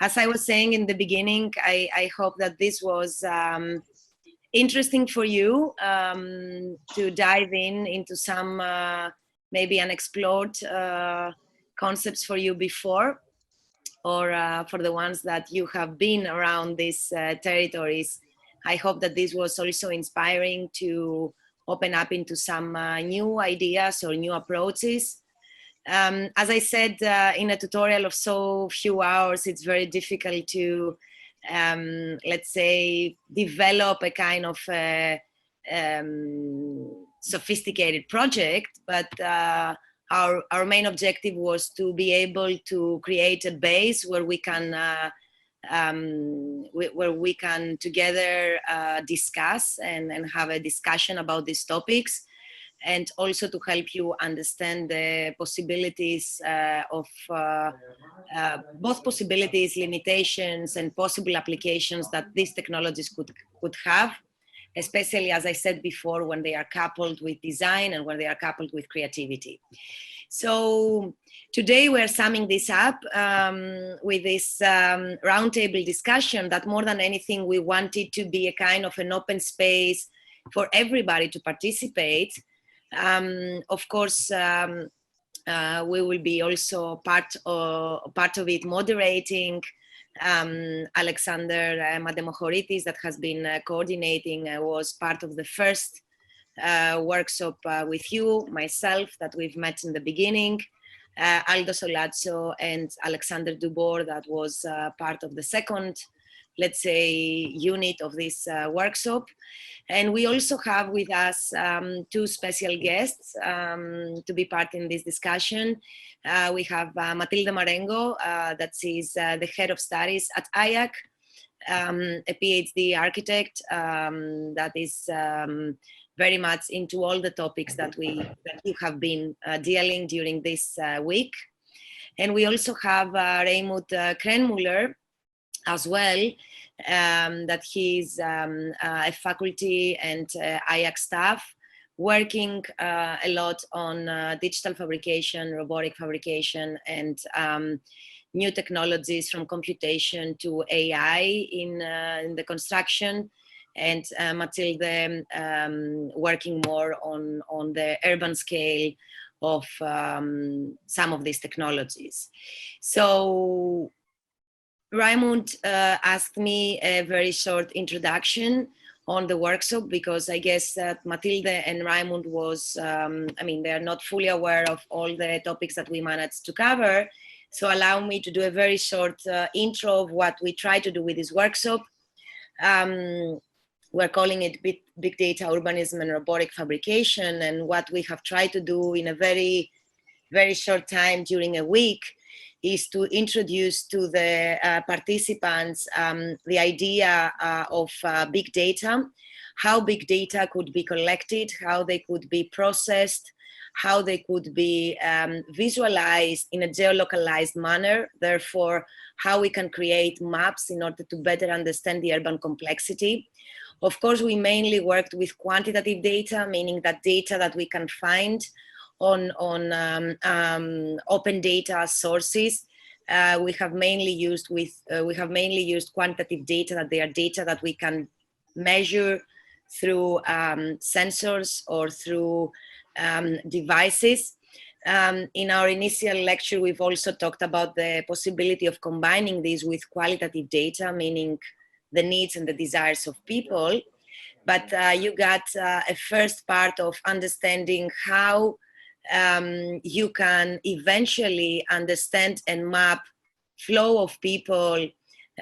As I was saying in the beginning, I hope that this was interesting for you to dive into some maybe unexplored concepts for you before, or for the ones that you have been around these territories. I hope that this was also inspiring to open up into some new ideas or new approaches. As I said in a tutorial of so few hours, it's very difficult to, let's say, develop a kind of sophisticated project, but our main objective was to be able to create a base where we can together discuss and have a discussion about these topics, and also to help you understand the possibilities of both possibilities, limitations, and possible applications that these technologies could have, especially, as I said before, when they are coupled with design and when they are coupled with creativity. So today we're summing this up with this roundtable discussion that more than anything, we wanted to be a kind of an open space for everybody to participate. Of course, we will be also part of it moderating. Alexander Mademochoritis, that has been coordinating, was part of the first workshop with you, myself, that we've met in the beginning, Aldo Solazzo and Alexander Dubor, that was part of the second, let's say, unit of this workshop. And we also have with us two special guests to be part in this discussion. We have Mathilde Marengo, that is the head of studies at IAAC, a PhD architect that is very much into all the topics that you have been dealing during this week. And we also have Raimund Kreinmueller as well, that he's a faculty and IAAC staff working a lot on digital fabrication, robotic fabrication, and new technologies from computation to AI in the construction. And Mathilde working more on the urban scale of some of these technologies. So Raimund asked me a very short introduction on the workshop, because I guess that Mathilde and Raimund was, I mean, they're not fully aware of all the topics that we managed to cover. So allow me to do a very short intro of what we try to do with this workshop. We're calling it Big Data, Urbanism, and Robotic Fabrication. And what we have tried to do in a very, very short time during a week is to introduce to the participants the idea of big data, how big data could be collected, how they could be processed, how they could be visualized in a geolocalized manner, therefore how we can create maps in order to better understand the urban complexity. Of course, we mainly worked with quantitative data, meaning that data that we can find on open data sources. We have mainly used quantitative data, that they are data that we can measure through sensors or through devices. In our initial lecture, we've also talked about the possibility of combining these with qualitative data, meaning the needs and the desires of people. But you got a first part of understanding how you can eventually understand and map flow of people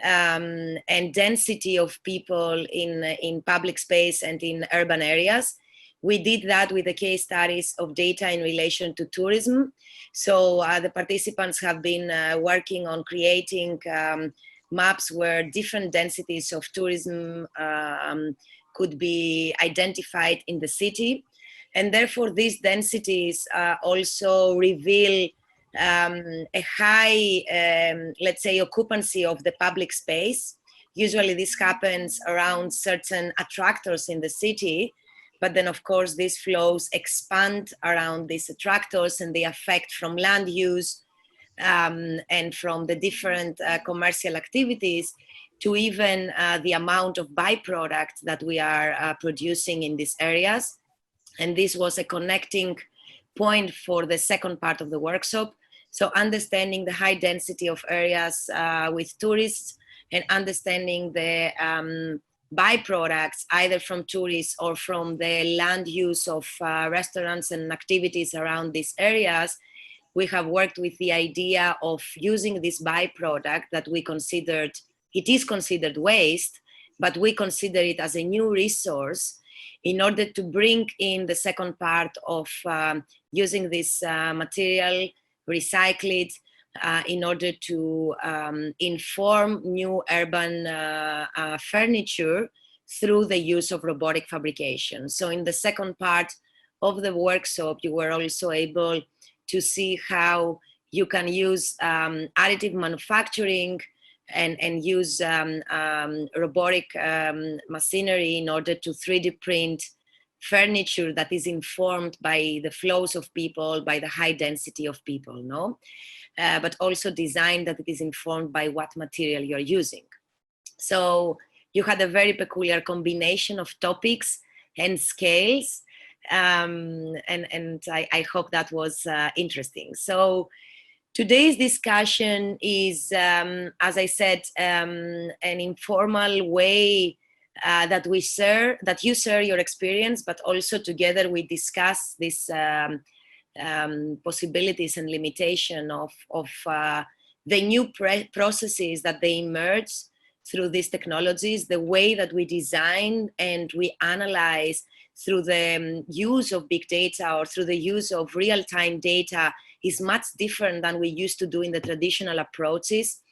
and density of people in public space and in urban areas. We did that with the case studies of data in relation to tourism. So the participants have been working on creating maps where different densities of tourism could be identified in the city. And therefore, these densities also reveal a high, let's say, occupancy of the public space. Usually this happens around certain attractors in the city, but then of course these flows expand around these attractors and they affect from land use and from the different commercial activities to even the amount of byproducts that we are producing in these areas. And this was a connecting point for the second part of the workshop. So understanding the high density of areas with tourists and understanding the byproducts either from tourists or from the land use of restaurants and activities around these areas. We have worked with the idea of using this byproduct that we considered, it is considered waste, but we consider it as a new resource in order to bring in the second part of using this material, recycle it, in order to inform new urban furniture through the use of robotic fabrication. So in the second part of the workshop, you were also able to see how you can use additive manufacturing and use robotic machinery in order to 3D print furniture that is informed by the flows of people, by the high density of people, no? But also design that it is informed by what material you're using. So you had a very peculiar combination of topics and scales, and I hope that was interesting. So today's discussion is, as I said, an informal way that we share, that you share your experience, but also together we discuss these possibilities and limitation of the new processes that they emerge through these technologies, the way that we design and we analyze through the use of big data or through the use of real-time data is much different than we used to do in the traditional approaches.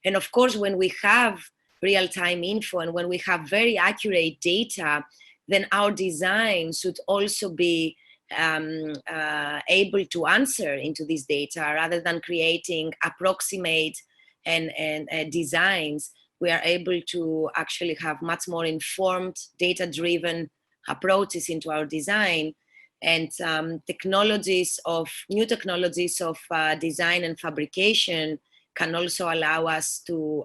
And of course, when we have real-time info and when we have very accurate data, then our design should also be able to answer into this data rather than creating approximate and designs. We are able to actually have much more informed, data-driven approaches into our design, and new technologies of design and fabrication can also allow us to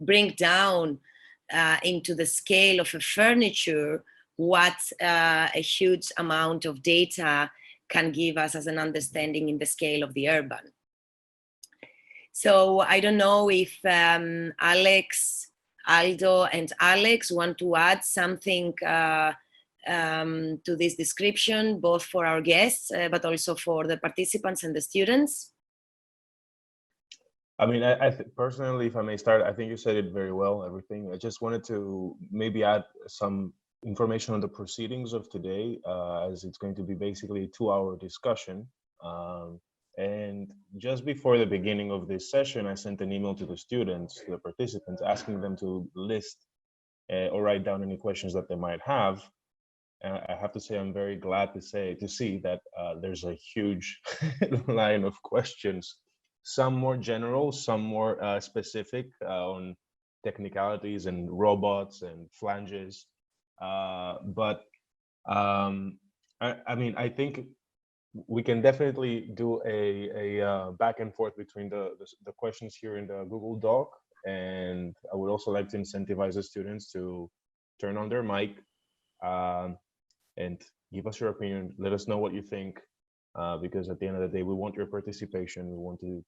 bring down into the scale of a furniture what a huge amount of data can give us as an understanding in the scale of the urban. So I don't know if Alex, Aldo, and Alex want to add something to this description, both for our guests, but also for the participants and the students. I mean, I personally, if I may start, I think you said it very well, everything. I just wanted to maybe add some information on the proceedings of today, as it's going to be basically a 2-hour discussion. And just before the beginning of this session, I sent an email to the students, to the participants, asking them to list or write down any questions that they might have. And I have to say, I'm very glad to see that there's a huge line of questions, some more general, some more specific on technicalities and robots and flanges. I mean, I think we can definitely do a back and forth between the questions here in the Google Doc, and I would also like to incentivize the students to turn on their mic and give us your opinion. Let us know what you think, because at the end of the day, we want your participation. We want you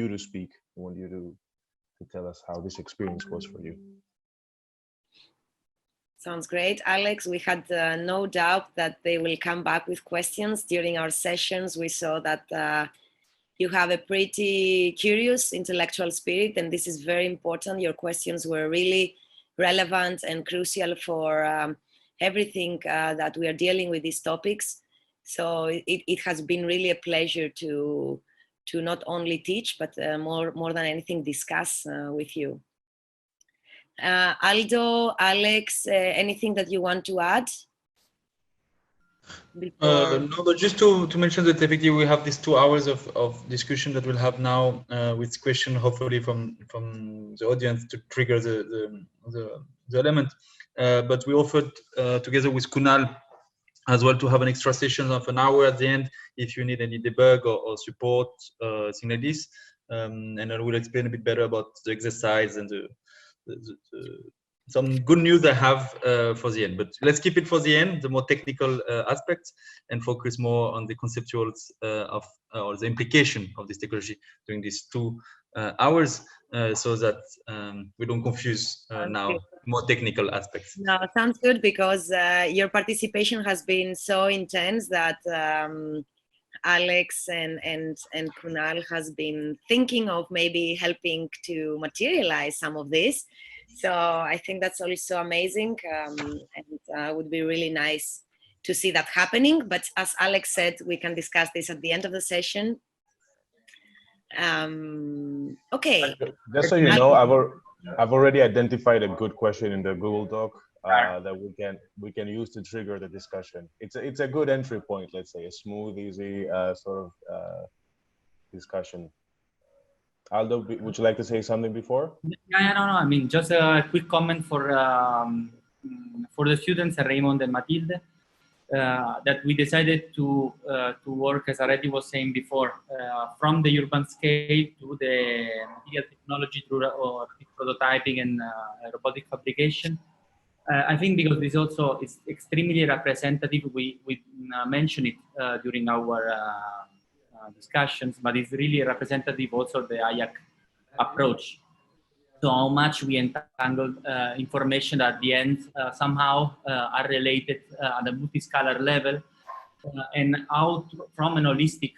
to speak. We want you to tell us how this experience was for you. Sounds great, Alex. We had no doubt that they will come back with questions during our sessions. We saw that you have a pretty curious intellectual spirit, and this is very important. Your questions were really relevant and crucial for everything that we are dealing with these topics. So it has been really a pleasure to not only teach, but more than anything, discuss with you. Aldo, Alex, anything that you want to add? No, but just to mention that effectively we have these 2 hours of discussion that we'll have now with question hopefully from the audience to trigger the element. But we offered together with Kunal as well to have an extra session of an hour at the end if you need any debug or support, things like this. And I will explain a bit better about the exercise and some good news I have for the end. But let's keep it for the end, the more technical aspects, and focus more on the conceptual or the implication of this technology during these 2 hours, so that we don't confuse now more technical aspects. No, sounds good, because your participation has been so intense that Alex and Kunal has been thinking of maybe helping to materialize some of this. So I think that's also amazing, and would be really nice to see that happening. But as Alex said, we can discuss this at the end of the session. Okay. Just so you know, I've already identified a good question in the Google Doc that we can use to trigger the discussion. It's a good entry point, let's say, a smooth, easy sort of discussion. Aldo, would you like to say something before? Yeah, no. I mean, just a quick comment for the students, Raimund and Mathilde, that we decided to work, as Areti was saying before, from the urban scale to the material technology through prototyping and robotic fabrication. I think because this also is extremely representative. We mentioned it during our discussions, but it's really representative also of the IAAC approach. So how much we entangle information at the end somehow are related at a multi-scalar level, and how from an holistic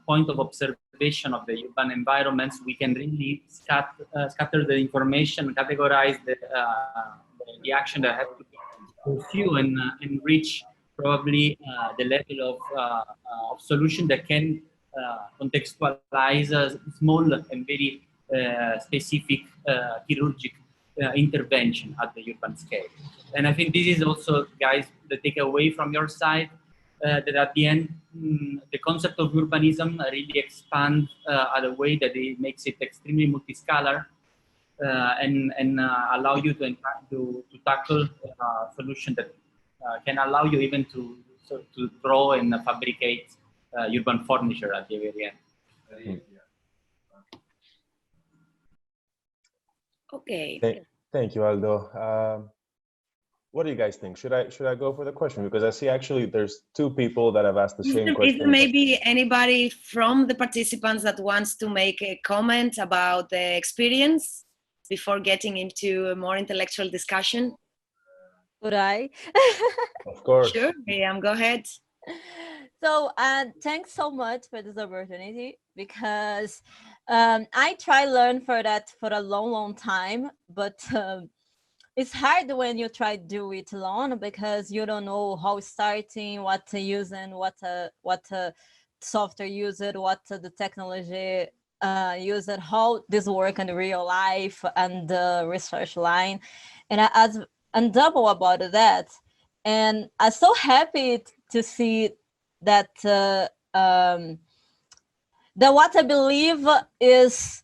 point of observation of the urban environments, we can really scatter the information, categorize the action that has to be pursued, and reach probably the level of solution that can contextualize a small and very specific chirurgic intervention at the urban scale. And I think this is also, guys, the takeaway from your side, that at the end, the concept of urbanism really expands at a way that it makes it extremely multiscalar, and allow you to tackle a solution that can allow you even to draw and fabricate urban furniture at the very end. Okay. Thank you, Aldo. What do you guys think? Should I go for the question? Because I see actually there's 2 people that have asked the same question. Is there maybe anybody from the participants that wants to make a comment about the experience before getting into a more intellectual discussion? Could I? Of course. Sure, Miriam, go ahead. So thanks so much for this opportunity, because I try learn for that for a long time, but it's hard when you try to do it alone, because you don't know how starting, what to use, and what software use it, what the technology use it, how this work in real life and the research line, and I'm double about that, and I'm so happy to see that that what I believe is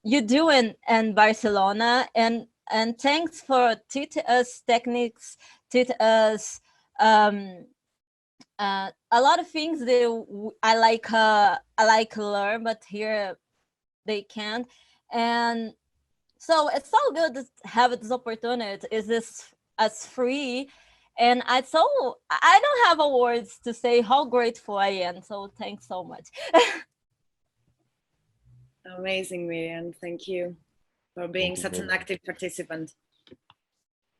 you do in Barcelona, and thanks for teaching us techniques, teach us a lot of things that I like learn, but here they can't. And so it's so good to have this opportunity. Is this as free? And I don't have words to say how grateful I am. So thanks so much. Amazing, Miriam. Thank you for being such an active participant.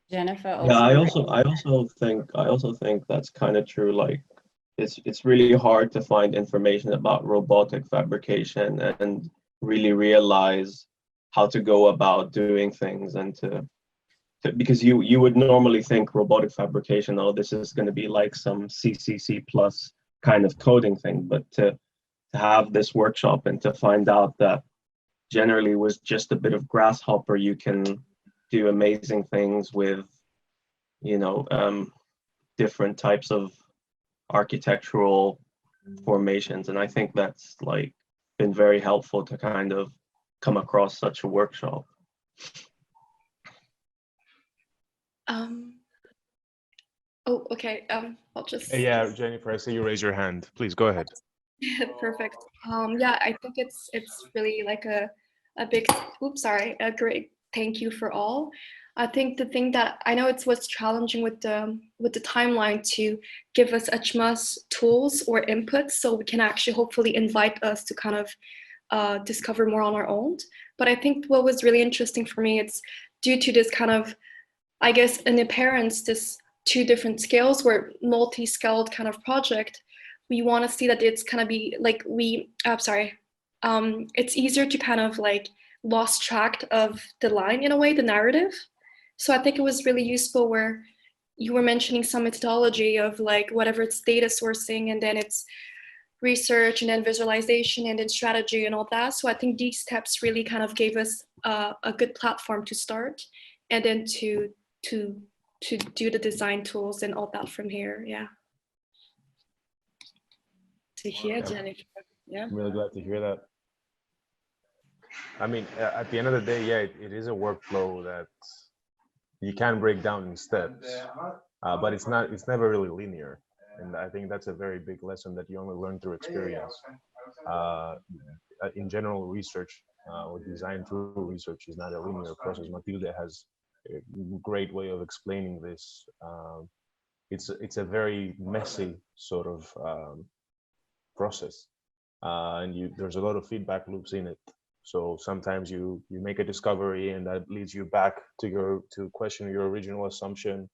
Jennifer. Yeah, I also think that's kind of true. Like, it's really hard to find information about robotic fabrication and really realize how to go about doing things, and because you would normally think robotic fabrication, oh, this is going to be like some C++ kind of coding thing, but to have this workshop and to find out that generally with just a bit of grasshopper you can do amazing things with, different types of architectural formations. And I think that's like been very helpful to kind of come across such a workshop. Oh, okay. I'll just. Yeah, Jennifer, I see you raise your hand. Please go ahead. Perfect. Yeah, I think it's really like a big, a great thank you for all. I think the thing that I know it's what's challenging with the timeline to give us as much tools or inputs so we can actually hopefully invite us to kind of discover more on our own. But I think what was really interesting for me, it's due to this kind of, I guess, an appearance, this two different scales where multi-scaled kind of project, we want to see that it's kind of be like it's easier to kind of like lost track of the line in a way, the narrative. So I think it was really useful where you were mentioning some methodology of like whatever it's data sourcing and then it's research and then visualization and then strategy and all that. So I think these steps really kind of gave us a good platform to start and then to do the design tools and all that from here. Yeah. To hear, Jennifer. Yeah. I'm really glad to hear that. I mean, at the end of the day, yeah, it is a workflow that you can break down in steps, but it's never really linear. And I think that's a very big lesson that you only learn through experience. In general, research or design through research is not a linear process. Mathilde has a great way of explaining this. It's a very messy sort of process, and there's a lot of feedback loops in it. So sometimes you make a discovery and that leads you back to question your original assumption,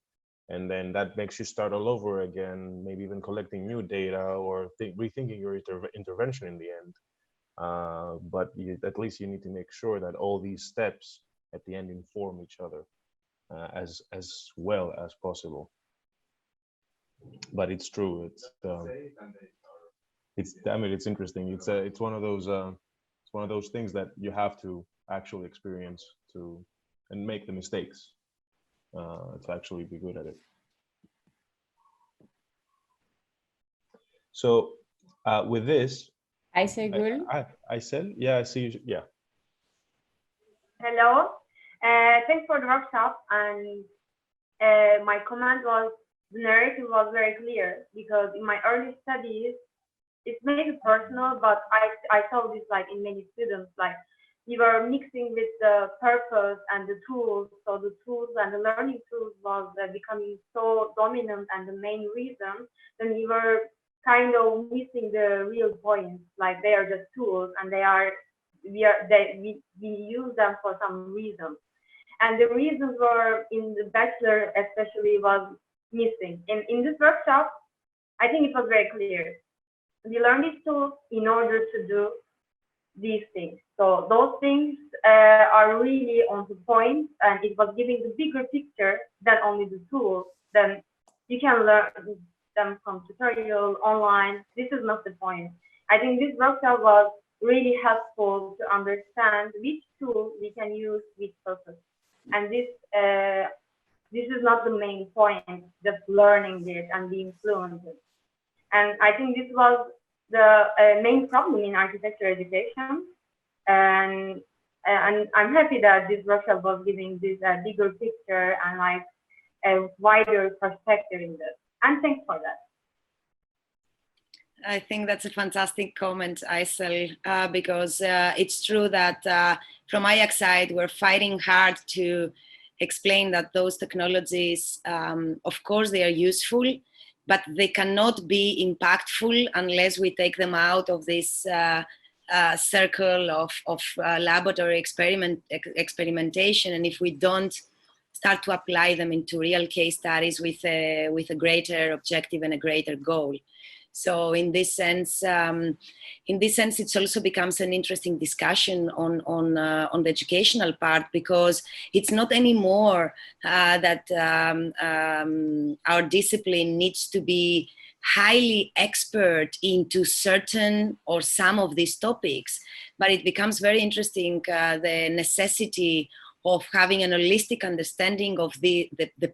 and then that makes you start all over again, maybe even collecting new data or rethinking your intervention in the end. But at least you need to make sure that all these steps at the end inform each other as well as possible. But it's true. It's interesting. It's one of those things that you have to actually experience and make the mistakes to actually be good at it. So with this, Aysegül. Aysel, yeah, I see you. Yeah. Hello. Thanks for the workshop, and my comment was the narrative was very clear, because in my early studies, it's maybe personal, but I saw this like in many students, like we were mixing with the purpose and the tools. So the tools and the learning tools was becoming so dominant and the main reason, then we were kind of missing the real points. Like they are just tools and we use them for some reason. And the reasons were in the bachelor especially was missing. In this workshop, I think it was very clear. We learned these tools in order to do these things. So those things are really on the point, and it was giving the bigger picture than only the tools. Then you can learn them from tutorial online. This is not the point. I think this workshop was really helpful to understand which tool we can use with purpose. And this is not the main point, just learning it and being fluent in it. And I think this was the main problem in architecture education. And I'm happy that this workshop was giving this bigger picture and like a wider perspective in this. And thanks for that. I think that's a fantastic comment, Aysel, because it's true that from IAAC side, we're fighting hard to explain that those technologies, of course, they are useful, but they cannot be impactful unless we take them out of this circle of laboratory experimentation. And if we don't start to apply them into real case studies with a greater objective and a greater goal. So in this sense, it also becomes an interesting discussion on the educational part, because it's not anymore that our discipline needs to be highly expert into certain or some of these topics, but it becomes very interesting the necessity of having an holistic understanding of the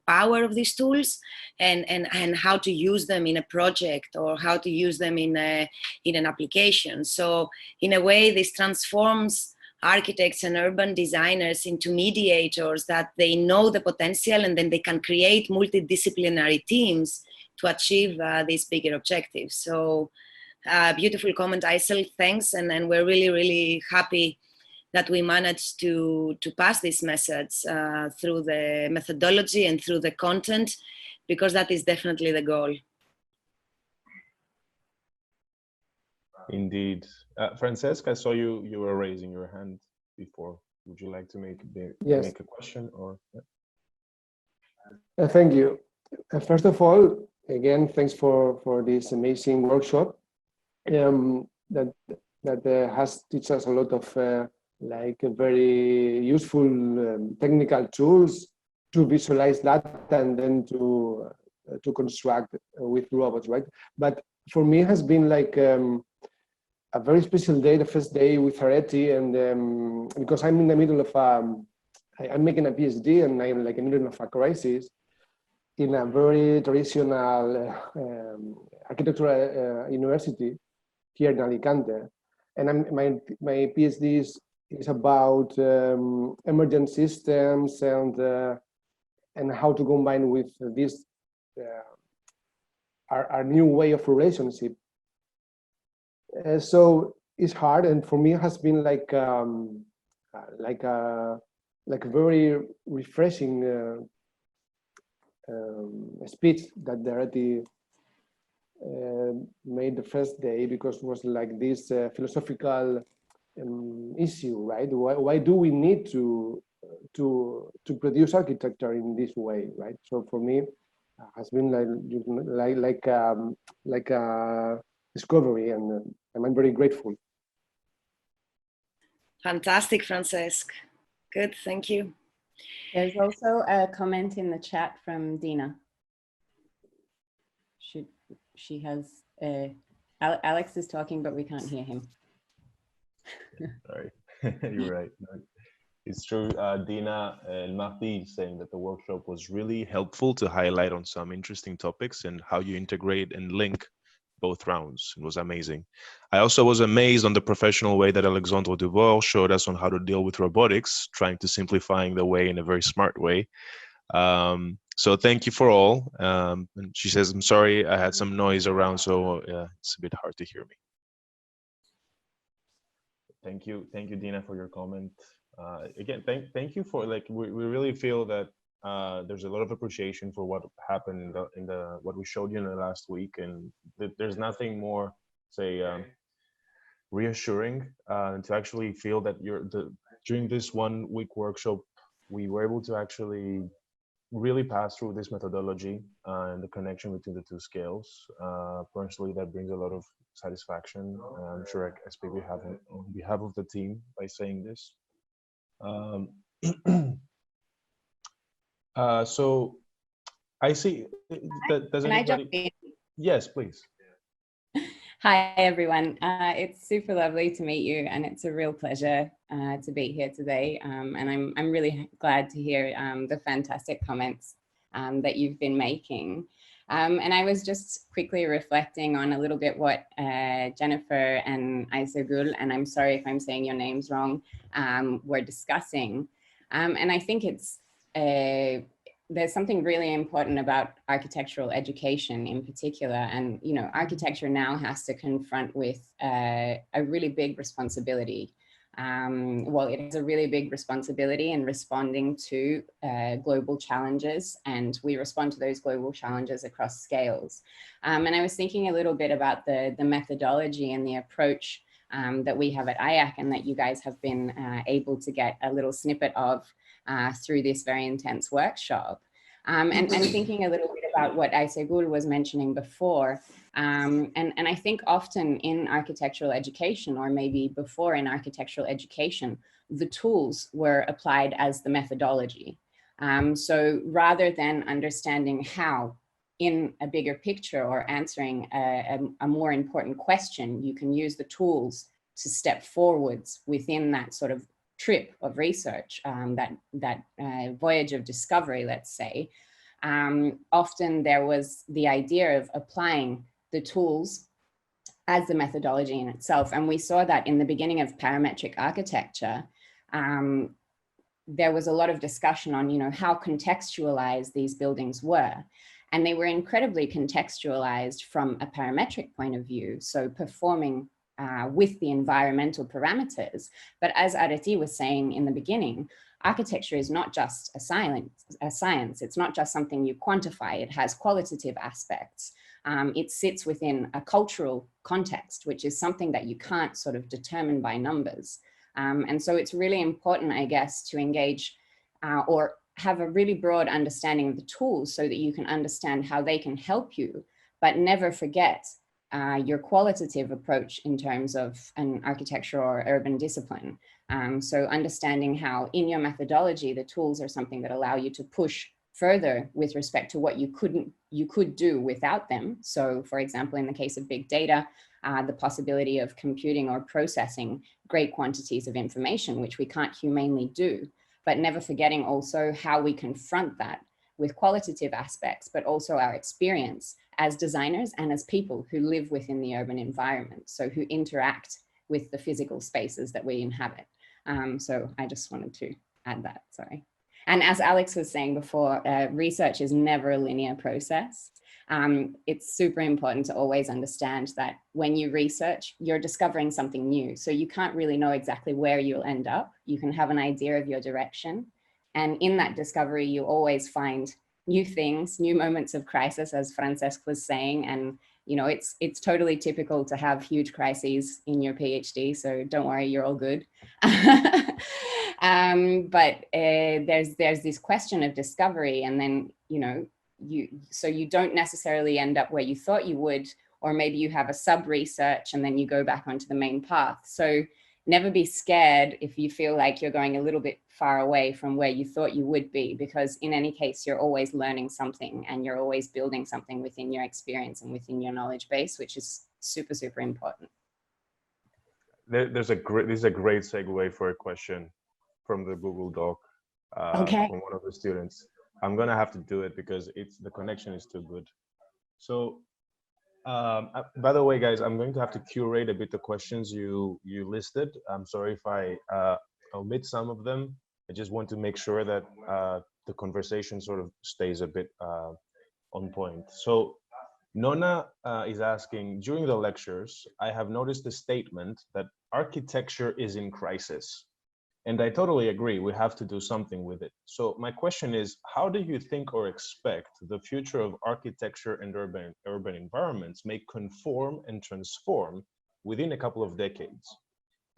power of these tools and how to use them in a project or how to use them in an application. So in a way, this transforms architects and urban designers into mediators, that they know the potential and then they can create multidisciplinary teams to achieve these bigger objectives. So beautiful comment, Aysel, thanks. And then we're really, really happy that we managed to pass this message through the methodology and through the content, because that is definitely the goal. Indeed. Francesca, I saw you were raising your hand before. Would you like to make a question? Or thank you. First of all, again, thanks for this amazing workshop that has teach us a lot of like very useful technical tools to visualize that and then to construct with robots, right? But for me, it has been like a very special day, the first day with Areti, and because I'm in the middle of I'm making a PhD and I'm like in the middle of a crisis in a very traditional architectural university here in Alicante, and my PhD is about emergent systems and how to combine with this our new way of relationship. So it's hard, and for me it has been like a very refreshing speech that Areti made the first day, because it was like this philosophical issue, right? Why do we need to produce architecture in this way, right? So for me, has been like a discovery, and I'm very grateful. Fantastic, Francesc. Good, thank you. There's also a comment in the chat from Dina. She has, Alex is talking, but we can't hear him. Sorry, you're right. It's true. Dina and Mathilde saying that the workshop was really helpful to highlight on some interesting topics and how you integrate and link both rounds. It was amazing. I also was amazed on the professional way that Alexandre Dubor showed us on how to deal with robotics, trying to simplifying the way in a very smart way. So thank you for all. And she says, I'm sorry, I had some noise around, so it's a bit hard to hear me. Thank you, Dina, for your comment. Again, thank you for, like, we really feel that there's a lot of appreciation for what happened in the what we showed you in the last week, and there's nothing more, say, reassuring to actually feel that during this 1 week workshop, we were able to actually really pass through this methodology and the connection between the two scales. Personally, that brings a lot of satisfaction. I'm sure I speak on behalf of the team by saying this. So I see that does anybody... Can I jump in? Yes, please. Hi, everyone. It's super lovely to meet you, and it's a real pleasure to be here today. And I'm really glad to hear the fantastic comments that you've been making. And I was just quickly reflecting on a little bit what Jennifer and Aysegul, and I'm sorry if I'm saying your names wrong, were discussing. And I think it's there's something really important about architectural education in particular. And, you know, architecture now has to confront with a really big responsibility. Well, it has a really big responsibility in responding to global challenges, and we respond to those global challenges across scales. And I was thinking a little bit about the methodology and the approach that we have at IAAC, and that you guys have been able to get a little snippet of through this very intense workshop. And thinking a little bit about what Aysegul was mentioning before. And I think often in architectural education, or maybe before in architectural education, the tools were applied as the methodology. So rather than understanding how in a bigger picture or answering a more important question, you can use the tools to step forwards within that sort of trip of research, that voyage of discovery, let's say. Often there was the idea of applying the tools as the methodology in itself. And we saw that in the beginning of parametric architecture, there was a lot of discussion on, you know, how contextualized these buildings were. And they were incredibly contextualized from a parametric point of view, so performing with the environmental parameters. But as Areti was saying in the beginning, architecture is not just a science. It's not just something you quantify. It has qualitative aspects. It sits within a cultural context, which is something that you can't sort of determine by numbers. And so it's really important, I guess, to engage or have a really broad understanding of the tools so that you can understand how they can help you, but never forget your qualitative approach in terms of an architecture or urban discipline. So understanding how in your methodology, the tools are something that allow you to push further with respect to what you could do without them. So for example, in the case of big data, the possibility of computing or processing great quantities of information, which we can't humanely do, but never forgetting also how we confront that with qualitative aspects, but also our experience as designers and as people who live within the urban environment, so who interact with the physical spaces that we inhabit. So I just wanted to add that, sorry. And as Alex was saying before, research is never a linear process. It's super important to always understand that when you research, you're discovering something new. So you can't really know exactly where you'll end up. You can have an idea of your direction. And in that discovery, you always find new things, new moments of crisis, as Francesc was saying. And you know, it's totally typical to have huge crises in your PhD. So don't worry, you're all good. But there's this question of discovery, and then, you know, so you don't necessarily end up where you thought you would, or maybe you have a sub-research and then you go back onto the main path. So never be scared if you feel like you're going a little bit far away from where you thought you would be, because in any case, you're always learning something and you're always building something within your experience and within your knowledge base, which is super, super important. This is a great segue for a question from the Google Doc from one of the students. I'm gonna have to do it because the connection is too good. So, by the way, guys, I'm going to have to curate a bit the questions you listed. I'm sorry if I omit some of them. I just want to make sure that the conversation sort of stays a bit on point. So Nona is asking, during the lectures, I have noticed a statement that architecture is in crisis. And I totally agree, we have to do something with it. So my question is, how do you think or expect the future of architecture and urban environments may conform and transform within a couple of decades?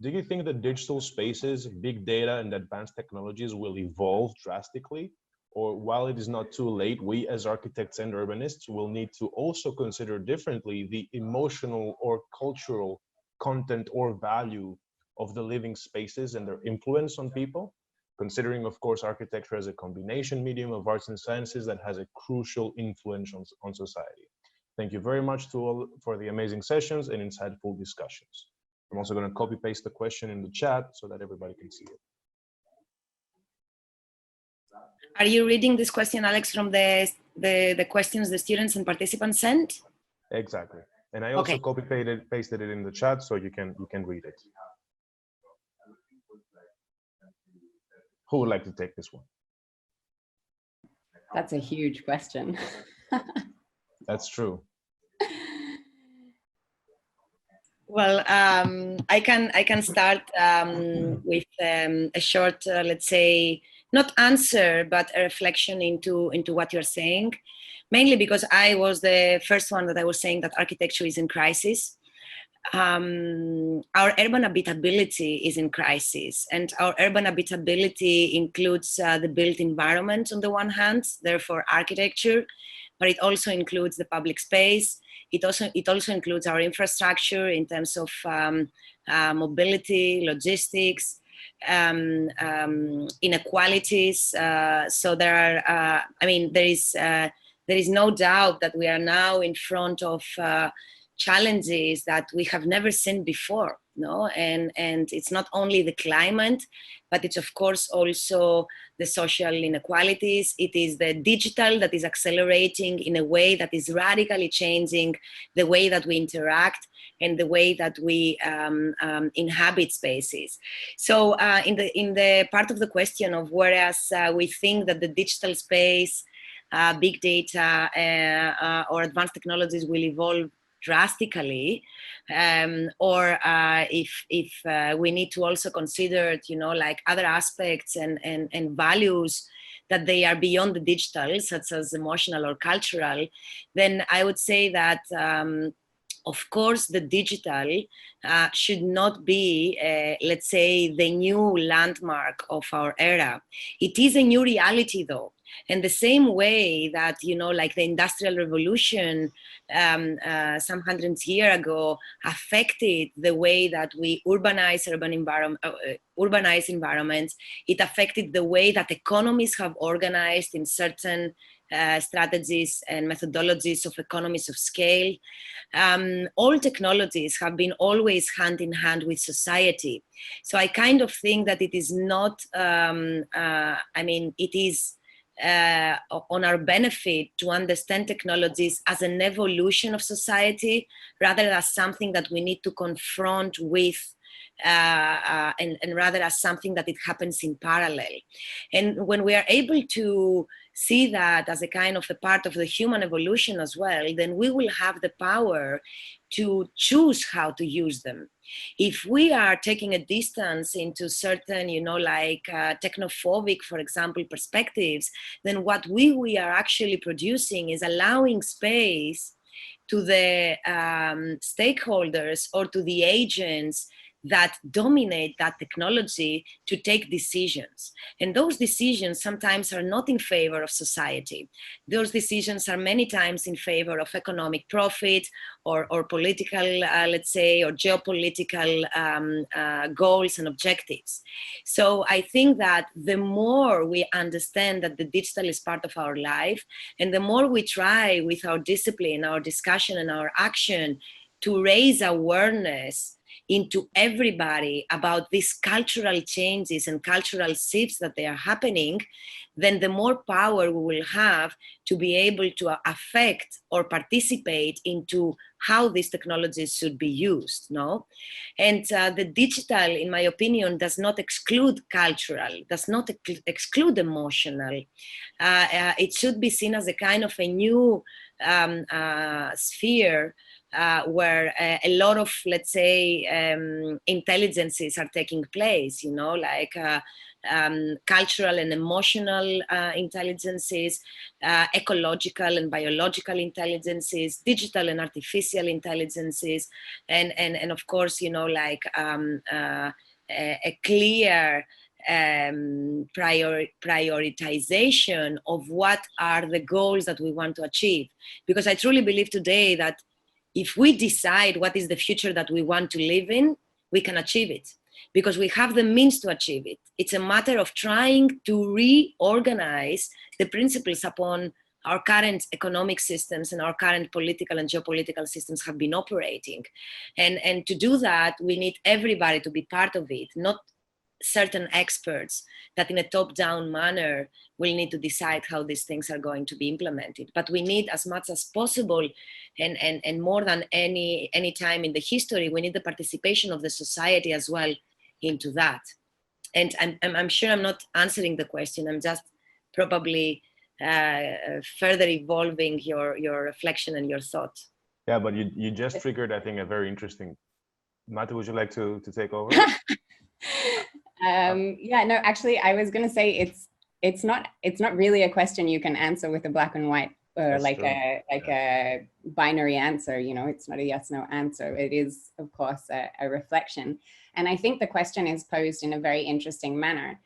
Do you think that digital spaces, big data, and advanced technologies will evolve drastically? Or while it is not too late, we as architects and urbanists will need to also consider differently the emotional or cultural content or value of the living spaces and their influence on people, considering, of course, architecture as a combination medium of arts and sciences that has a crucial influence on society. Thank you very much to all for the amazing sessions and insightful discussions. I'm also going to copy paste the question in the chat so that everybody can see it. Are you reading this question, Alex, from the questions the students and participants sent? Exactly. And I also copy pasted it in the chat so you can read it. Who would like to take this one? That's a huge question. That's true. Well, I can start with a short, let's say, not answer, but a reflection into what you're saying, mainly because I was the first one that I was saying that architecture is in crisis. Our urban habitability is in crisis, and our urban habitability includes the built environment on the one hand, therefore architecture, but it also includes the public space. It also includes our infrastructure in terms of mobility, logistics, inequalities. So there are, there is no doubt that we are now in front of challenges that we have never seen before, no? And it's not only the climate, but it's of course also the social inequalities. It is the digital that is accelerating in a way that is radically changing the way that we interact and the way that we inhabit spaces. So in the part of the question of whereas we think that the digital space, big data or advanced technologies will evolve drastically, or if we need to also consider, you know, like other aspects and values that they are beyond the digital, such as emotional or cultural, then I would say that of course the digital should not be, let's say, the new landmark of our era. It is a new reality though. And the same way that, you know, like the Industrial Revolution some hundreds of years ago affected the way that we urbanize urbanized environments, it affected the way that economies have organized in certain strategies and methodologies of economies of scale. All technologies have been always hand in hand with society. So I kind of think that it is not, I mean, it is on our benefit to understand technologies as an evolution of society rather than as something that we need to confront with and rather as something that it happens in parallel. And when we are able to see that as a kind of a part of the human evolution as well, then we will have the power to choose how to use them. If we are taking a distance into certain, you know, like technophobic, for example, perspectives, then what we are actually producing is allowing space to the stakeholders or to the agents that dominate that technology to take decisions. And those decisions sometimes are not in favor of society. Those decisions are many times in favor of economic profit or political, let's say, or geopolitical goals and objectives. So I think that the more we understand that the digital is part of our life, and the more we try with our discipline, our discussion, and our action to raise awareness into everybody about these cultural changes and cultural shifts that they are happening, then the more power we will have to be able to affect or participate into how these technologies should be used, no? And the digital, in my opinion, does not exclude cultural, does not exclude emotional. It should be seen as a kind of a new sphere where a lot of, let's say, intelligences are taking place, you know, like cultural and emotional intelligences, ecological and biological intelligences, digital and artificial intelligences, and of course, you know, like a clear prioritization of what are the goals that we want to achieve. Because I truly believe today that if we decide what is the future that we want to live in, we can achieve it because we have the means to achieve it. It's a matter of trying to reorganize the principles upon our current economic systems and our current political and geopolitical systems have been operating. And to do that, we need everybody to be part of it, not certain experts that in a top-down manner will need to decide how these things are going to be implemented. But we need as much as possible and more than any time in the history, we need the participation of the society as well into that. And I'm sure I'm not answering the question. I'm just probably further evolving your reflection and your thought. Yeah, but you just triggered, I think, a very interesting. Mate, would you like to take over? Yeah, no, actually, I was going to say it's not really a question you can answer with a black and white or like a binary answer. You know, it's not a yes no answer. It is, of course, a reflection. And I think the question is posed in a very interesting manner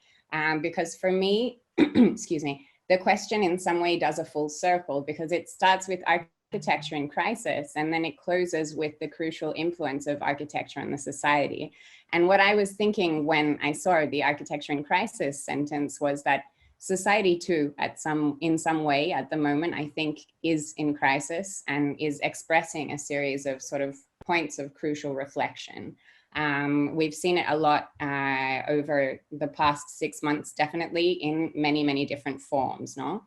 because for me, excuse me, the question in some way does a full circle because it starts with architecture in crisis and then it closes with the crucial influence of architecture on the society. And what I was thinking when I saw the architecture in crisis sentence was that society too, in some way at the moment, I think is in crisis and is expressing a series of sort of points of crucial reflection. We've seen it a lot over the past 6 months, definitely in many, many different forms, no?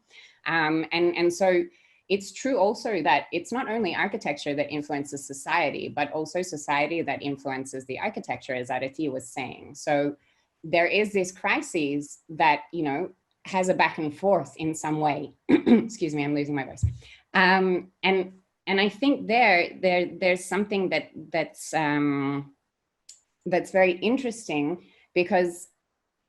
And so it's true also that it's not only architecture that influences society, but also society that influences the architecture, as Areti was saying. So there is this crisis that, you know, has a back and forth in some way. Excuse me, I'm losing my voice. And I think there's something that's very interesting, because,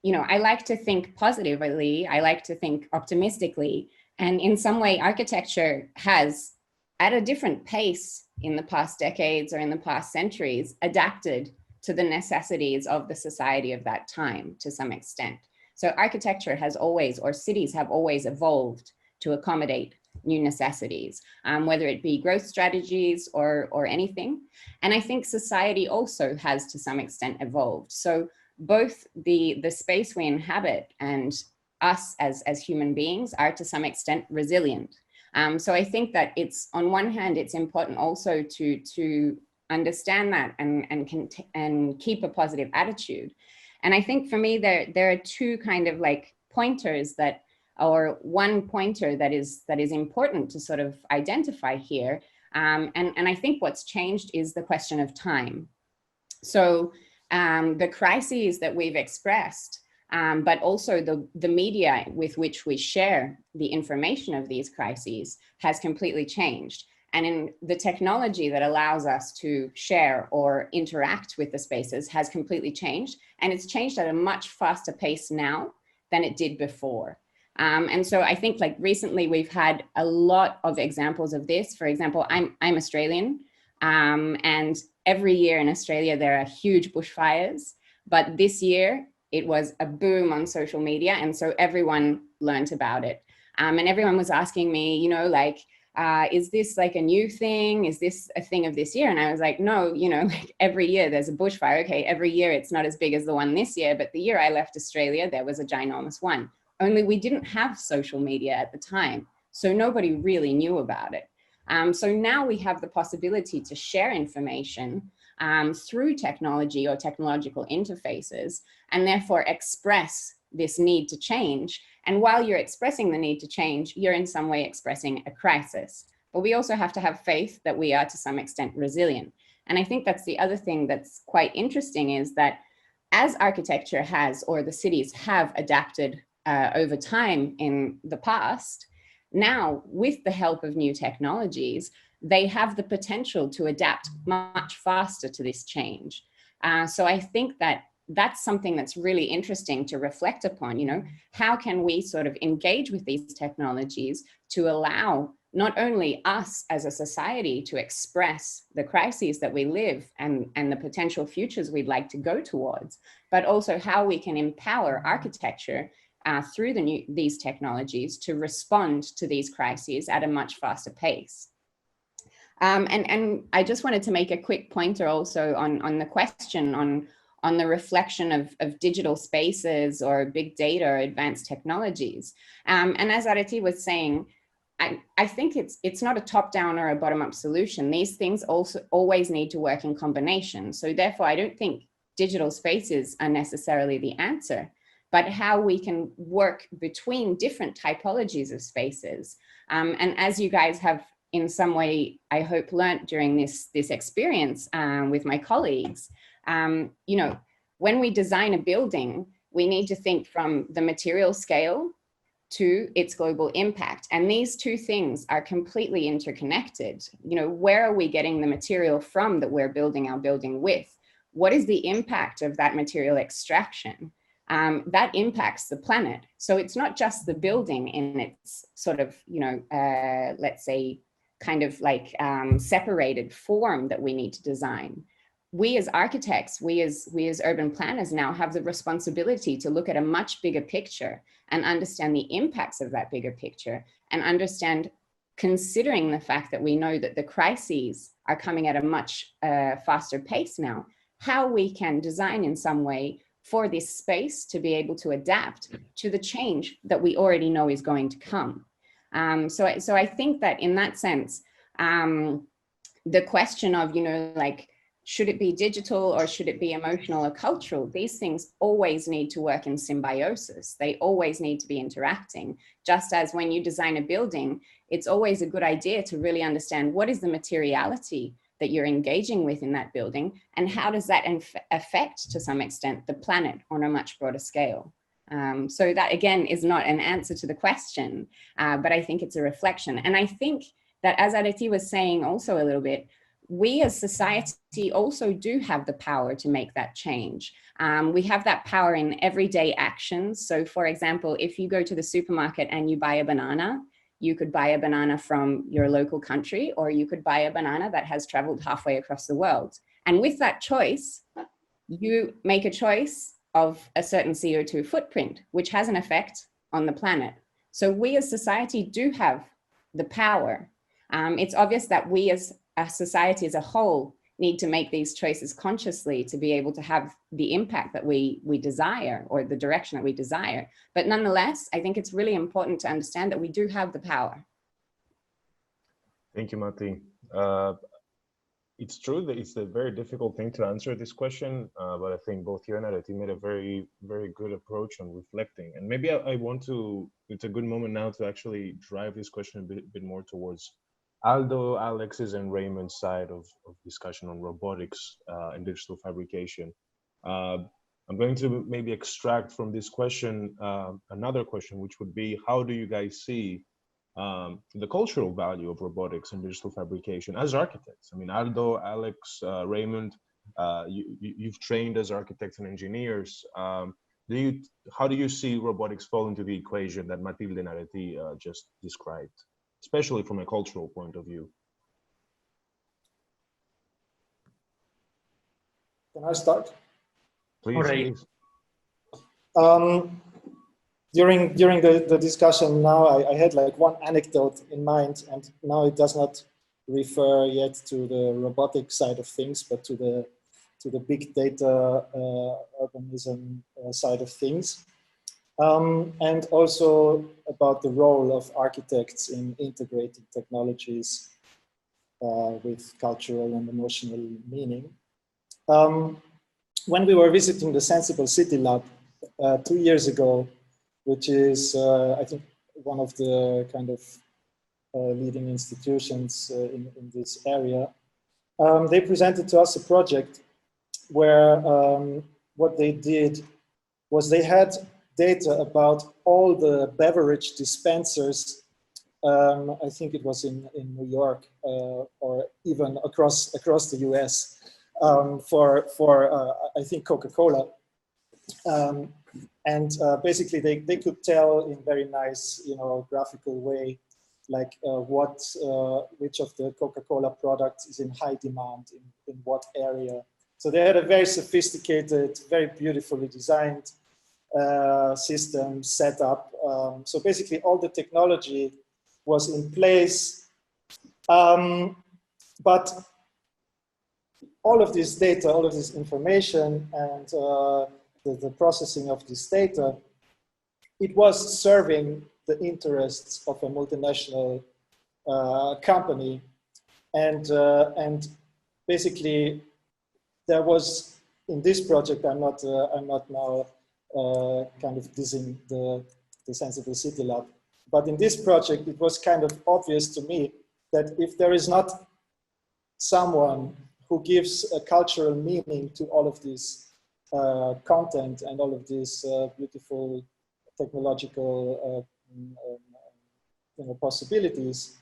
you know, I like to think positively, I like to think optimistically, and in some way architecture has, at a different pace in the past decades or in the past centuries, adapted to the necessities of the society of that time to some extent. So architecture has always, or cities have always evolved to accommodate new necessities, whether it be growth strategies or anything. And I think society also has to some extent evolved. So both the space we inhabit and us as human beings are to some extent resilient. So I think that it's, on one hand, it's important also to understand that and keep a positive attitude. And I think for me, there are two kind of like pointers that, or one pointer that is important to sort of identify here. And I think what's changed is the question of time. So the crises that we've expressed, but also the media with which we share the information of these crises has completely changed. And in the technology that allows us to share or interact with the spaces has completely changed. And it's changed at a much faster pace now than it did before. And so I think like recently we've had a lot of examples of this. For example, I'm Australian, and every year in Australia there are huge bushfires, but this year it was a boom on social media, and so everyone learned about it. And everyone was asking me, you know, like, is this like a new thing? Is this a thing of this year? And I was like, no, you know, like every year there's a bushfire. Okay, every year it's not as big as the one this year, but the year I left Australia, there was a ginormous one. Only we didn't have social media at the time, so nobody really knew about it. So now we have the possibility to share information through technology or technological interfaces, and therefore express this need to change. And while you're expressing the need to change, you're in some way expressing a crisis. But we also have to have faith that we are to some extent resilient. And I think that's the other thing that's quite interesting, is that as architecture has, or the cities have adapted over time in the past, now with the help of new technologies, they have the potential to adapt much faster to this change. So I think that that's something that's really interesting to reflect upon. You know, how can we sort of engage with these technologies to allow not only us as a society to express the crises that we live and the potential futures we'd like to go towards, but also how we can empower architecture through these technologies to respond to these crises at a much faster pace. And I just wanted to make a quick pointer also on the question on the reflection of digital spaces or big data or advanced technologies. And as Areti was saying, I think it's not a top-down or a bottom-up solution. These things also always need to work in combination. So therefore, I don't think digital spaces are necessarily the answer, but how we can work between different typologies of spaces. And as you guys have in some way, I hope, learned during this experience with my colleagues, you know, when we design a building, we need to think from the material scale to its global impact. And these two things are completely interconnected. You know, where are we getting the material from that we're building our building with? What is the impact of that material extraction? That impacts the planet. So it's not just the building in its sort of, you know, let's say, kind of like separated form that we need to design. We as architects, we as urban planners now have the responsibility to look at a much bigger picture and understand the impacts of that bigger picture, and understand, considering the fact that we know that the crises are coming at a much faster pace now, how we can design in some way for this space to be able to adapt to the change that we already know is going to come. So I think that in that sense, the question of, you know, like, should it be digital or should it be emotional or cultural? These things always need to work in symbiosis. They always need to be interacting. Just as when you design a building, it's always a good idea to really understand what is the materiality that you're engaging with in that building, and how does that affect, to some extent, the planet on a much broader scale. So that, again, is not an answer to the question, but I think it's a reflection. And I think that, as Areti was saying also a little bit, we as society also do have the power to make that change. We have that power in everyday actions. So for example, if you go to the supermarket and you buy a banana, you could buy a banana from your local country, or you could buy a banana that has traveled halfway across the world. And with that choice, you make a choice of a certain CO2 footprint, which has an effect on the planet. So we as society do have the power. It's obvious that we as a society as a whole need to make these choices consciously to be able to have the impact that we desire, or the direction that we desire. But nonetheless, I think it's really important to understand that we do have the power. Thank you, Mati. It's true that it's a very difficult thing to answer this question, but I think both you and Areti made a very, very good approach on reflecting. And maybe I want to, it's a good moment now to actually drive this question a bit more towards Aldo, Alex's, and Raimund's side of discussion on robotics and digital fabrication. I'm going to maybe extract from this question another question, which would be, how do you guys see the cultural value of robotics and digital fabrication as architects? I mean, Aldo, Alex, Raimund, you've trained as architects and engineers. How do you see robotics fall into the equation that Mathilde and Areti just described, especially from a cultural point of view? Can I start? Please, please. During the discussion now, I had like one anecdote in mind, and now it does not refer yet to the robotic side of things, but to the big data urbanism side of things. And also about the role of architects in integrating technologies with cultural and emotional meaning. When we were visiting the Sensible City Lab 2 years ago, which is, I think, one of the kind of leading institutions in this area, they presented to us a project where what they did was they had data about all the beverage dispensers, I think it was in New York or even across the US, for I think Coca-Cola. And basically they could tell in very nice, graphical way, like which of the Coca-Cola products is in high demand in what area. So they had a very sophisticated, very beautifully designed system set up. So basically all the technology was in place, but all of this data, all of this information, and the processing of this data, it was serving the interests of a multinational company, and basically there was, in this project, I'm not now kind of dissing the Sensible City Lab, but in this project it was kind of obvious to me that if there is not someone who gives a cultural meaning to all of this content and all of these beautiful technological possibilities,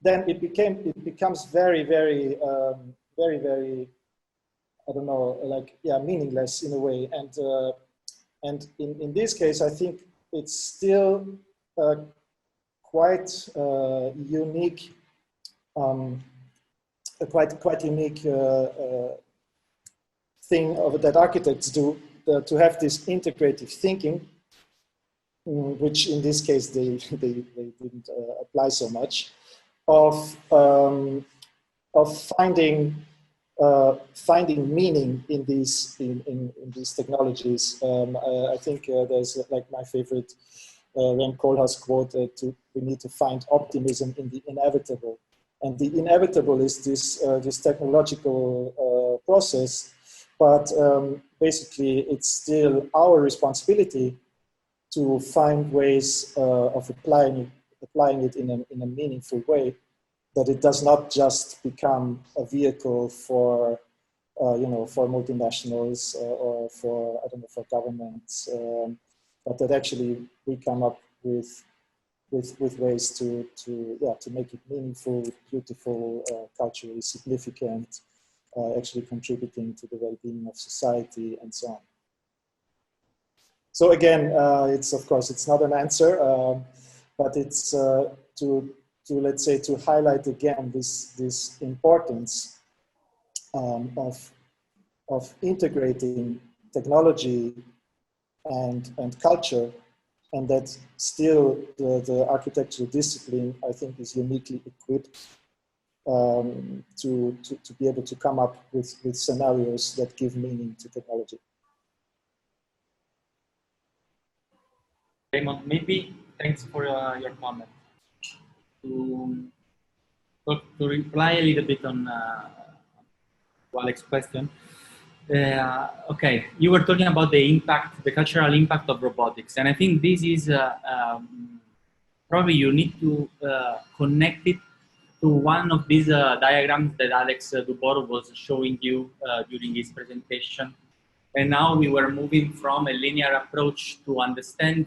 then it becomes very, very, I don't know, like, yeah, meaningless in a way. And in this case, I think it's still quite unique, a quite unique thing that architects do, to have this integrative thinking, which in this case they didn't apply so much, of finding finding meaning in these technologies. I think there's like my favorite Rem Koolhaas quote: "We need to find optimism in the inevitable." And the inevitable is this technological process, but basically it's still our responsibility to find ways of applying it in a meaningful way, that it does not just become a vehicle for for multinationals or for, I don't know, for governments, but that actually we come up with ways to make it meaningful, beautiful, culturally significant, actually contributing to the well-being of society and so on. So again, it's, of course, it's not an answer, but it's to let's say, to highlight again this importance of integrating technology and culture, and that still the architectural discipline, I think, is uniquely equipped to be able to come up with scenarios that give meaning to technology. Raimund, maybe thanks for your comment. To reply a little bit on Alex's question. Okay, you were talking about the impact, the cultural impact of robotics, and I think this is probably you need to connect it to one of these diagrams that Alex Dubor was showing you during his presentation. And now we were moving from a linear approach to understand,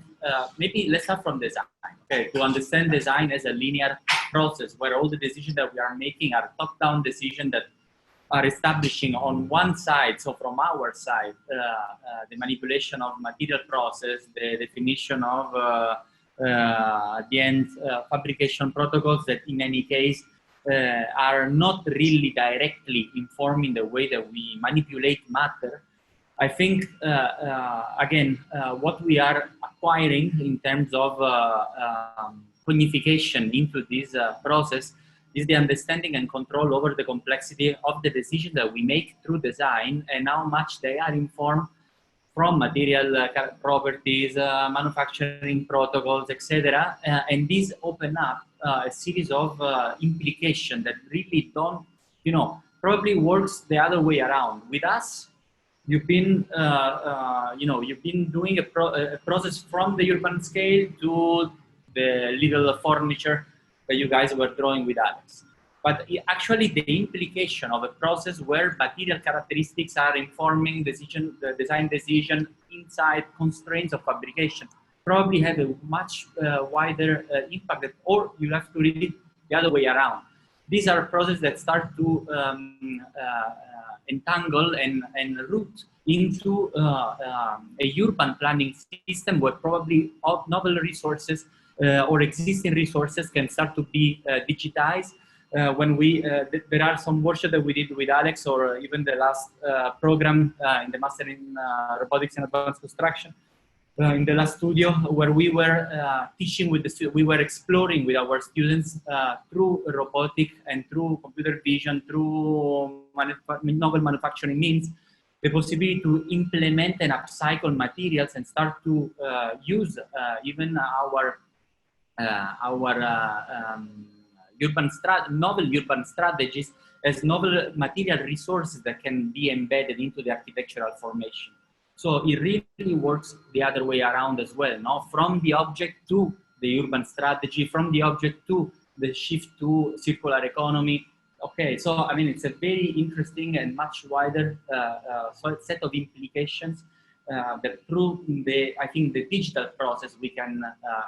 maybe let's start from design, okay? To understand design as a linear process where all the decisions that we are making are top-down decisions that are establishing on one side, so from our side, the manipulation of material process, the definition of, at the end, fabrication protocols that in any case are not really directly informing the way that we manipulate matter. I think, again, what we are acquiring in terms of cognification into this process is the understanding and control over the complexity of the decisions that we make through design and how much they are informed from material properties, manufacturing protocols, etc. And these open up a series of implications that really don't, probably works the other way around. With us, you've been, you've been doing a process from the urban scale to the little furniture that you guys were drawing with Alex. But actually the implication of a process where material characteristics are informing the design decision inside constraints of fabrication probably have a much wider impact, or you have to read it the other way around. These are processes that start to entangle and root into a urban planning system where probably novel resources or existing resources can start to be digitized. When there are some workshops that we did with Alex, or even the last program in the Master in Robotics and Advanced Construction, in the last studio, where we were teaching with we were exploring with our students through robotic and through computer vision, through novel manufacturing means, the possibility to implement and upcycle materials and start to use even our novel urban strategies as novel material resources that can be embedded into the architectural formation. So it really works the other way around as well, no? From the object to the urban strategy, from the object to the shift to circular economy. Okay, so I mean, it's a very interesting and much wider set of implications that through I think the digital process we can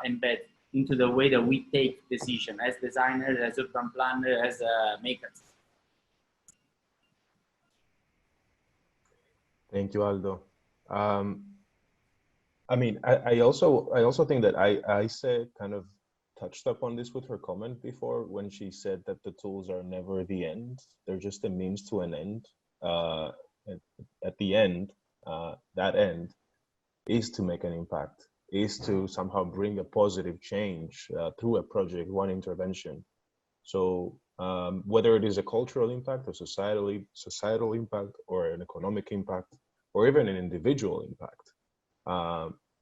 embed into the way that we take decisions as designers, as urban planners, as makers. Thank you, Aldo. I mean, I also think that I said kind of touched up on this with her comment before when she said that the tools are never the end; they're just a means to an end. At the end, that end is to make an impact, is to somehow bring a positive change through a project, one intervention. So whether it is a cultural impact, a societal impact, or an economic impact, or even an individual impact.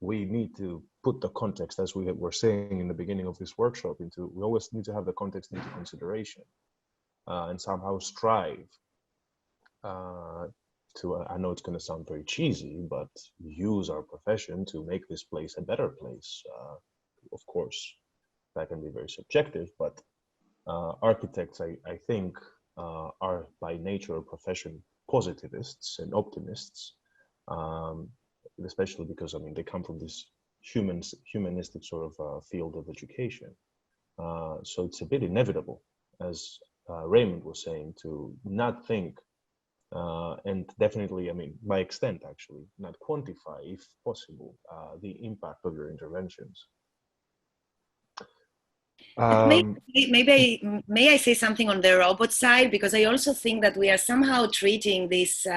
We need to put the context, as we were saying in the beginning of this workshop, we always need to have the context into consideration and somehow strive to, I know it's going to sound very cheesy, but use our profession to make this place a better place. Of course, that can be very subjective, but architects, I think, are by nature of profession positivists and optimists, especially because, I mean, they come from this humanistic sort of field of education. So it's a bit inevitable, as Raimund was saying, to not think, and definitely, I mean, by extent, actually, not quantify, if possible, the impact of your interventions. May I say something on the robot side? Because I also think that we are somehow treating this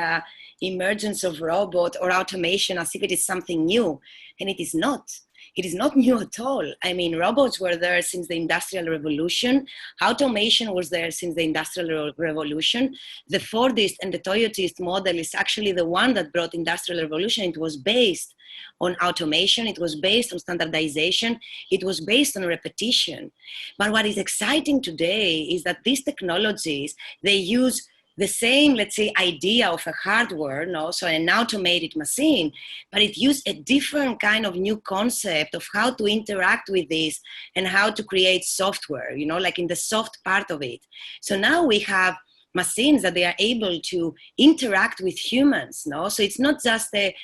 emergence of robot or automation as if it is something new, and it is not. It is not new at all. I mean, robots were there since the Industrial Revolution. Automation was there since the Industrial Revolution. The Fordist and the Toyotist model is actually the one that brought Industrial Revolution. It was based on automation. It was based on standardization. It was based on repetition. But what is exciting today is that these technologies, they use the same, let's say, idea of a hardware, no? So an automated machine, but it used a different kind of new concept of how to interact with this and how to create software, you know, like in the soft part of it. So now we have machines that they are able to interact with humans, no? So it's not just a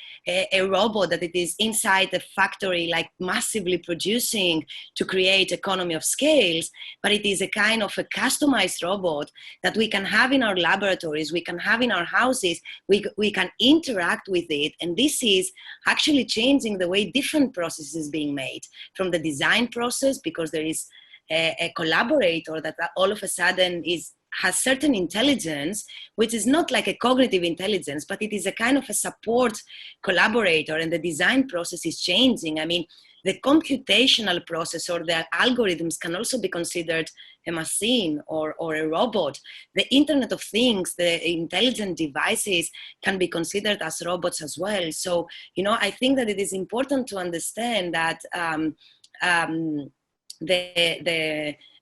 robot that it is inside the factory, like massively producing to create economy of scales, but it is a kind of a customized robot that we can have in our laboratories, we can have in our houses, we can interact with it. And this is actually changing the way different processes being made, from the design process, because there is a collaborator that all of a sudden has certain intelligence, which is not like a cognitive intelligence, but it is a kind of a support collaborator, and the design process is changing. I mean, the computational process or the algorithms can also be considered a machine or a robot. The Internet of Things, the intelligent devices can be considered as robots as well. So, you know, I think that it is important to understand that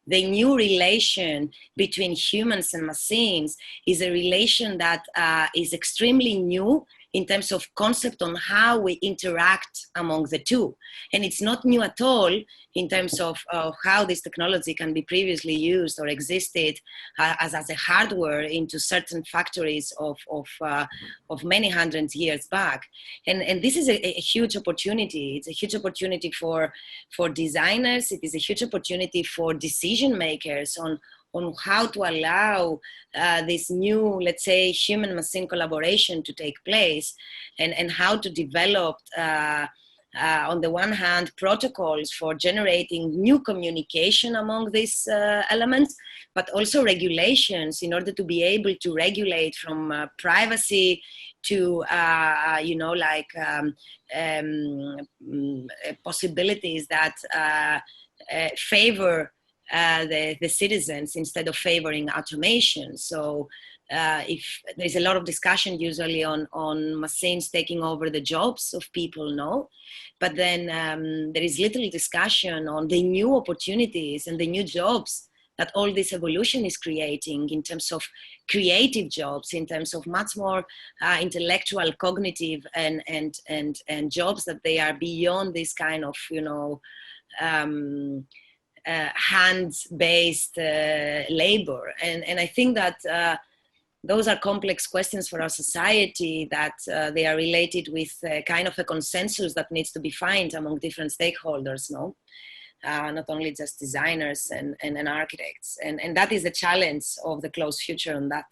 the new relation between humans and machines is a relation that is extremely new in terms of concept on how we interact among the two. And it's not new at all in terms of how this technology can be previously used or existed as a hardware into certain factories of many hundreds years back. And this is a huge opportunity. It's a huge opportunity for designers. It is a huge opportunity for decision makers on how to allow this new, let's say, human-machine collaboration to take place, and how to develop, on the one hand, protocols for generating new communication among these elements, but also regulations in order to be able to regulate from privacy to, you know, like possibilities that favor the citizens instead of favoring automation. So if there's a lot of discussion usually on machines taking over the jobs of people, no? But then there is little discussion on the new opportunities and the new jobs that all this evolution is creating in terms of creative jobs, in terms of much more intellectual, cognitive, and jobs that they are beyond this kind of, you know, hands-based labor. And I think that those are complex questions for our society, that they are related with kind of a consensus that needs to be found among different stakeholders, no? Not only just designers and architects. And that is the challenge of the close future on that.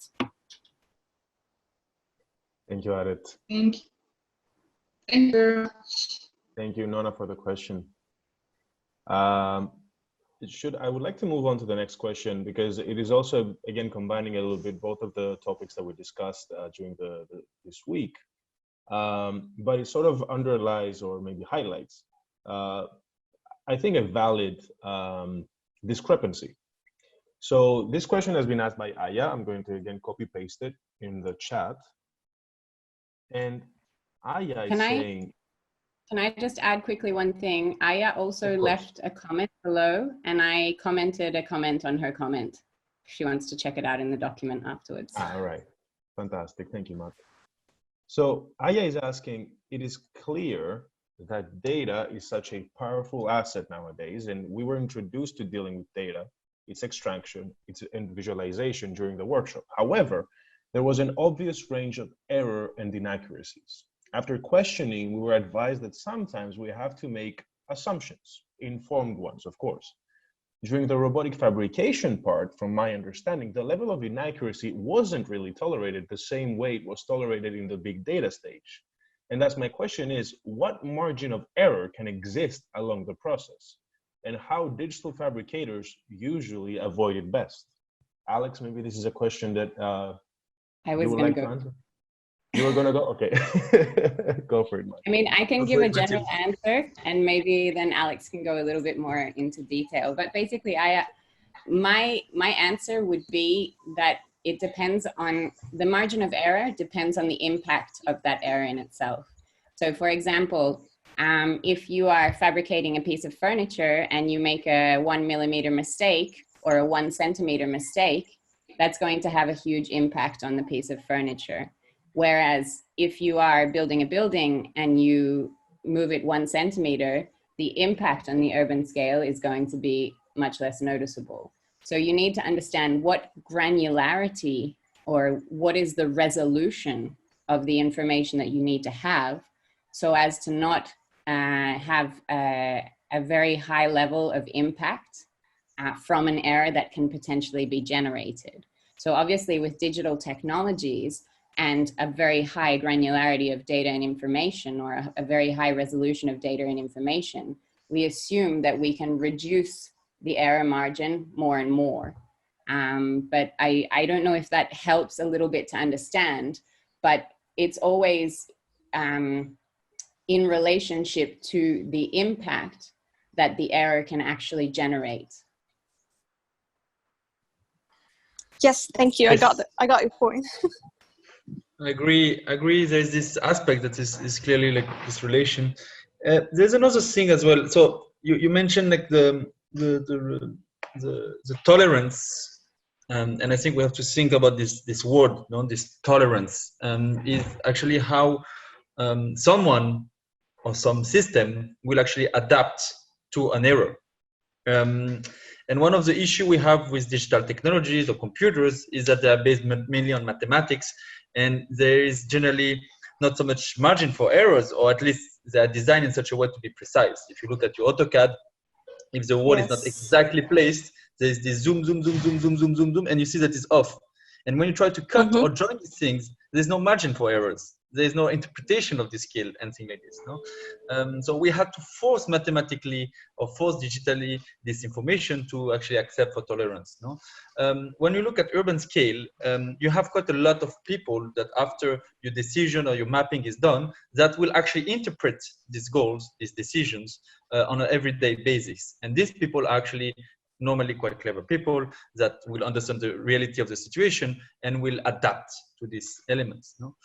Thank you, Areti. Thank you. Thank you. Thank you, Nona, for the question. I would like to move on to the next question, because it is also, again, combining a little bit both of the topics that we discussed during this week, but it sort of underlies or maybe highlights, I think, a valid discrepancy So this question has been asked by Aya. I'm going to again copy paste it in the chat. And Aya is saying, can I just add quickly one thing? Aya also left a comment below, and I commented a comment on her comment. She wants to check it out in the document afterwards. All right, fantastic. Thank you, Matt. So Aya is asking, it is clear that data is such a powerful asset nowadays, and we were introduced to dealing with data, its extraction, and visualization during the workshop. However, there was an obvious range of error and inaccuracies. After questioning, we were advised that sometimes we have to make assumptions, informed ones, of course. During the robotic fabrication part, from my understanding, the level of inaccuracy wasn't really tolerated the same way it was tolerated in the big data stage. And that's my question is, what margin of error can exist along the process? And how digital fabricators usually avoid it best? Alex, maybe this is a question that I was going to go. You were going to go? Okay. Go for it, Mike. I mean, I can give a general answer, and maybe then Alex can go a little bit more into detail. But basically, my answer would be that it depends on, the margin of error depends on the impact of that error in itself. So for example, if you are fabricating a piece of furniture and you make a 1 millimeter mistake or a 1 centimeter mistake, that's going to have a huge impact on the piece of furniture. Whereas if you are building a building and you move it 1 centimeter, the impact on the urban scale is going to be much less noticeable. So you need to understand what granularity or what is the resolution of the information that you need to have so as to not have a very high level of impact from an error that can potentially be generated. So obviously with digital technologies and a very high granularity of data and information, or a very high resolution of data and information, we assume that we can reduce the error margin more and more. But I don't know if that helps a little bit to understand, but it's always in relationship to the impact that the error can actually generate. Yes, thank you. I got your point. I agree. There's this aspect that is clearly like this relation. There's another thing as well. So you mentioned like the tolerance, and I think we have to think about this word, you know, this tolerance, is actually how someone or some system will actually adapt to an error. And one of the issues we have with digital technologies or computers is that they are based mainly on mathematics, and there is generally not so much margin for errors, or at least they are designed in such a way to be precise. If you look at your AutoCAD, if the wall is not exactly placed, there's this zoom, and you see that it's off. And when you try to cut or join these things, there's no margin for errors. There's no interpretation of the scale and things like this. No? So we had to force mathematically or force digitally this information to actually accept for tolerance. No? When you look at urban scale, you have quite a lot of people that after your decision or your mapping is done, that will actually interpret these goals, these decisions on an everyday basis. And these people are actually normally quite clever people that will understand the reality of the situation and will adapt to these elements. No?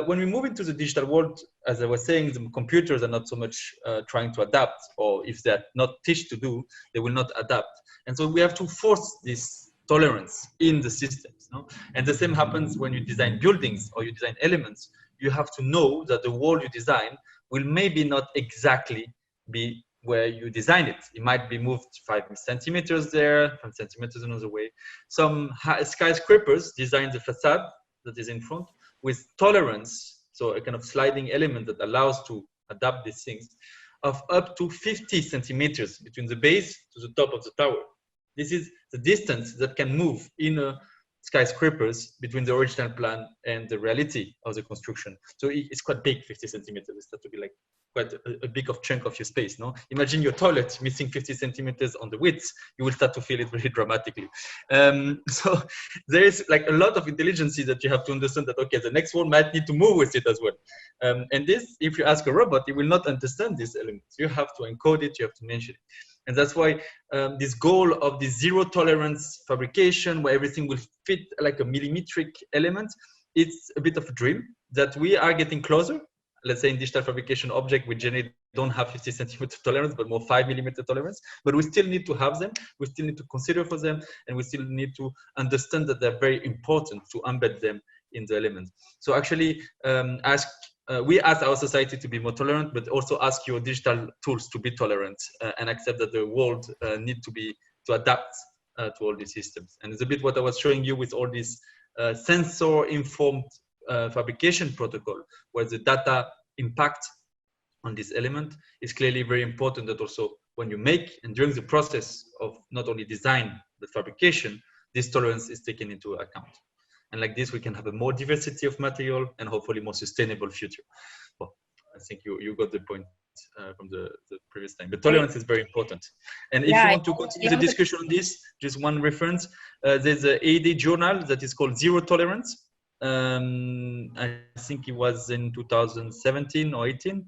When we move into the digital world, as I was saying, the computers are not so much trying to adapt, or if they're not teach to do, they will not adapt. And so we have to force this tolerance in the systems. No? And the same happens when you design buildings or you design elements. You have to know that the wall you design will maybe not exactly be where you design it. It might be moved 5 centimeters there, 5 centimeters another way. Some skyscrapers design the facade that is in front with tolerance, so a kind of sliding element that allows to adapt these things, of up to 50 centimeters between the base to the top of the tower. This is the distance that can move in skyscrapers between the original plan and the reality of the construction. So it's quite big, 50 centimeters. It starts to be like quite a big of chunk of your space. No, imagine your toilet missing 50 centimeters on the width. You will start to feel it very dramatically. So there is like a lot of intelligence that you have to understand that, okay, the next one might need to move with it as well. And this, if you ask a robot, it will not understand these elements. You have to encode it, you have to mention it. And that's why this goal of the zero tolerance fabrication, where everything will fit like a millimetric element, it's a bit of a dream that we are getting closer. Let's say in digital fabrication object, we generally don't have 50 centimeter tolerance, but more 5 millimeter tolerance. But we still need to have them. We still need to consider for them. And we still need to understand that they're very important to embed them in the element. So actually we ask our society to be more tolerant, but also ask your digital tools to be tolerant and accept that the world need to adapt to all these systems. And it's a bit what I was showing you with all these sensor-informed fabrication protocol, where the data impact on this element is clearly very important, that also when you make and during the process of not only design but fabrication, this tolerance is taken into account. And like this, we can have a more diversity of material and hopefully more sustainable future. Well, I think you got the point from the previous time. But tolerance is very important. And if you want to continue the discussion on this, just one reference, there's an AD journal that is called Zero Tolerance. I think it was in 2017 or 18,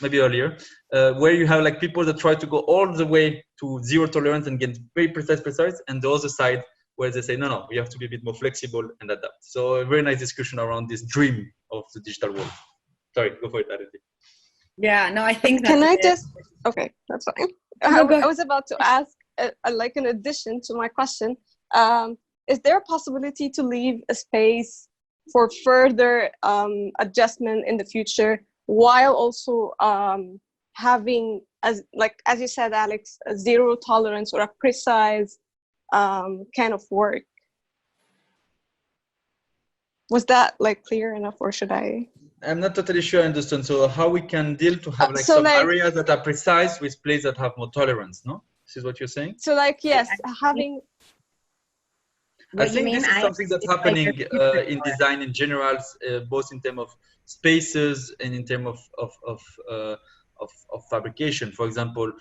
maybe earlier, where you have like people that try to go all the way to zero tolerance and get very precise, and the other side where they say, no, we have to be a bit more flexible and adapt. So a very nice discussion around this dream of the digital world. Sorry, go for it, Areti. Yeah, no, I think that... Can I just... Okay, that's fine. I was about to ask, like an addition to my question, is there a possibility to leave a space for further adjustment in the future, while also having, as you said, Alex, a zero tolerance or a precise kind of work? Was that like clear enough, or should I? I'm not totally sure I understand. So how we can deal to have like some areas that are precise with places that have more tolerance, no? This is what you're saying? So like, yes, having... I think this is something that's happening in design in general, both in terms of spaces and in terms of fabrication. For example,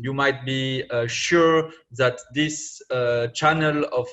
you might be sure that this channel of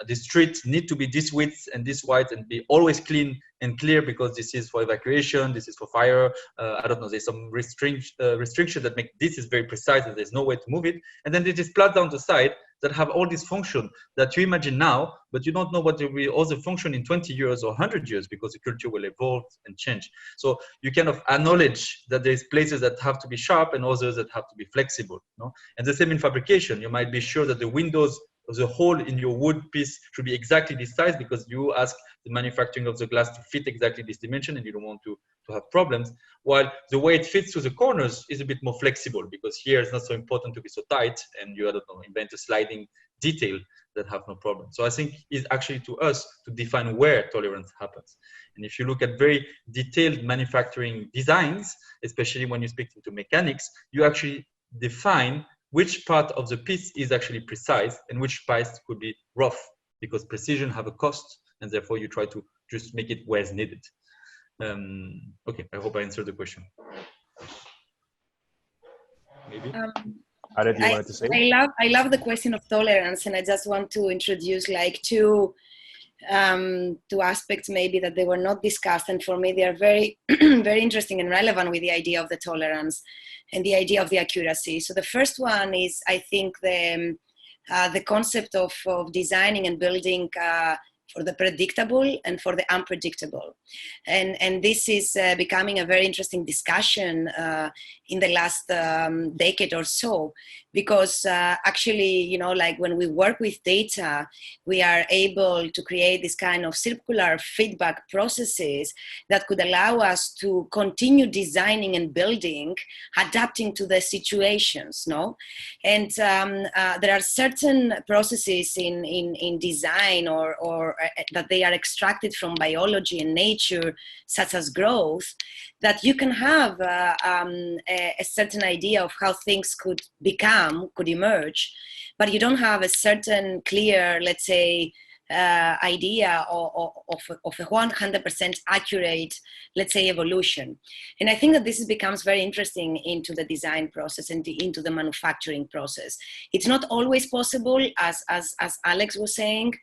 the street need to be this width and this wide and be always clean and clear, because this is for evacuation, this is for fire. I don't know, there's some restriction that make this is very precise and there's no way to move it. And then there's this plot down the side that have all these function that you imagine now, but you don't know what will be all the function in 20 years or 100 years, because the culture will evolve and change. So you kind of acknowledge that there's places that have to be sharp and others that have to be flexible. No? And the same in fabrication. You might be sure that the windows, the hole in your wood piece should be exactly this size, because you ask the manufacturing of the glass to fit exactly this dimension and you don't want to have problems. While the way it fits to the corners is a bit more flexible, because here it's not so important to be so tight and you, I don't know, invent a sliding detail that have no problem. So I think it's actually to us to define where tolerance happens. And if you look at very detailed manufacturing designs, especially when you speak into mechanics, you actually define which part of the piece is actually precise and which parts could be rough, because precision have a cost, and therefore you try to just make it where it's needed. Okay, I hope I answered the question. Maybe. Areti, you wanted to say? I love the question of tolerance, and I just want to introduce like two aspects maybe that they were not discussed, and for me they are very very interesting and relevant with the idea of the tolerance and the idea of the accuracy. So the first one is, I think, the concept of designing and building for the predictable and for the unpredictable. And this is becoming a very interesting discussion in the last decade or so, because actually, you know, like when we work with data, we are able to create this kind of circular feedback processes that could allow us to continue designing and building, adapting to the situations, no? And there are certain processes in design or that they are extracted from biology and nature, such as growth, that you can have a certain idea of how things could emerge, but you don't have a certain clear, let's say, idea of a 100% accurate, let's say, evolution. And I think that this becomes very interesting into the design process and into the manufacturing process. It's not always possible, as Alex was saying,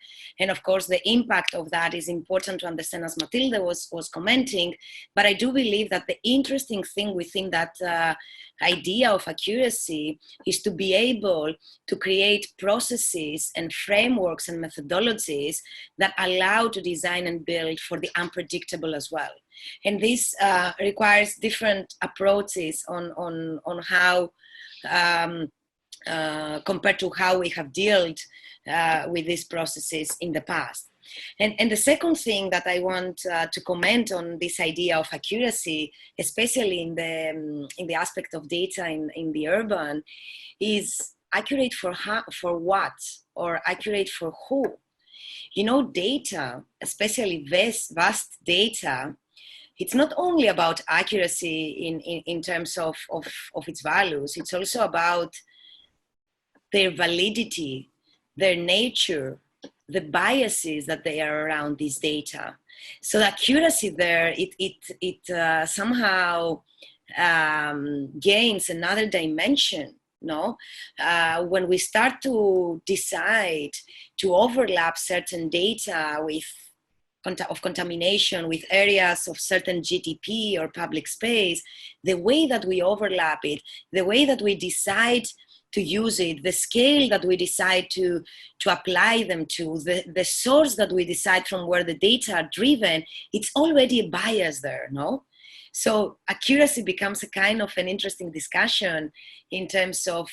and of course the impact of that is important to understand, as Mathilde was commenting, but I do believe that the interesting thing within that idea of accuracy is to be able to create processes and frameworks and methodologies that allow to design and build for the unpredictable as well. And this requires different approaches on how, compared to how we have dealt with these processes in the past. And the second thing that I want to comment on this idea of accuracy, especially in the aspect of data in the urban, is accurate for what, or accurate for who? You know, data, especially vast data, it's not only about accuracy in terms of its values, it's also about their validity, their nature, the biases that they are around these data. So the accuracy there, it somehow gains another dimension, no? When we start to decide to overlap certain data of contamination with areas of certain GDP or public space, the way that we overlap it, the way that we decide to use it, the scale that we decide to apply them to, the source that we decide from where the data are driven, it's already a bias there, no? So accuracy becomes a kind of an interesting discussion in terms of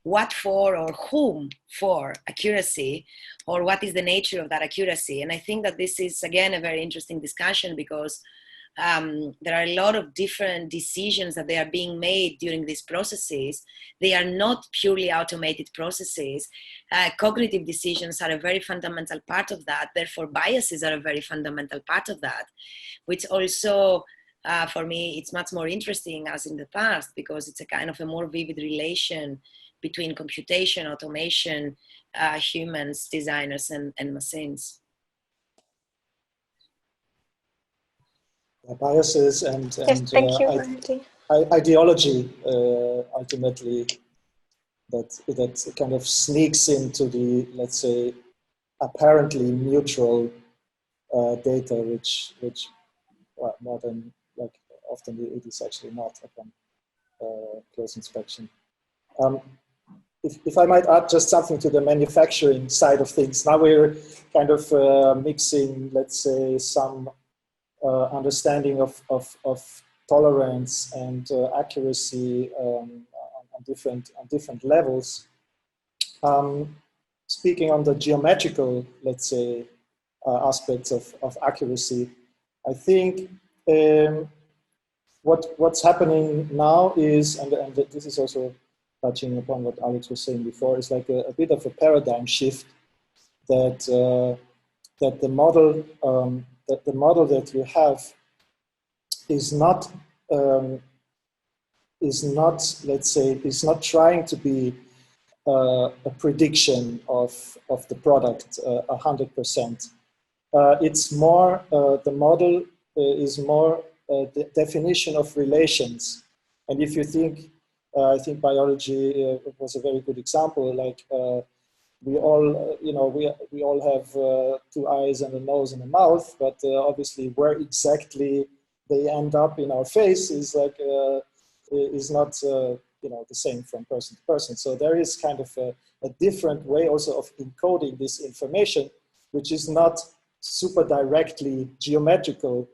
what for or whom for accuracy, or what is the nature of that accuracy. And I think that this is, again, a very interesting discussion, because there are a lot of different decisions that they are being made during these processes. They are not purely automated processes. Cognitive decisions are a very fundamental part of that. Therefore, biases are a very fundamental part of that, which also, for me, it's much more interesting as in the past, because it's a kind of a more vivid relation between computation, automation, humans, designers, and machines. Biases and yes, thank you, ideology, ultimately, that kind of sneaks into the, let's say, apparently neutral data, which well, more than, like, often it is actually not upon close inspection. If I might add just something to the manufacturing side of things, now we're kind of mixing, let's say, some understanding of tolerance and accuracy on different levels. Speaking on the geometrical, let's say, aspects of accuracy, I think what's happening now is, and this is also touching upon what Alex was saying before, is like a bit of a paradigm shift that the model that you have is not, let's say, is not trying to be a prediction of the product 100%. It's more, the model is more the definition of relations. And if you think, I think biology was a very good example, like we all, you know, we all have 2 eyes and a nose and a mouth, but obviously where exactly they end up in our face is like is not you know, the same from person to person. So there is kind of a different way also of encoding this information, which is not super directly geometrical,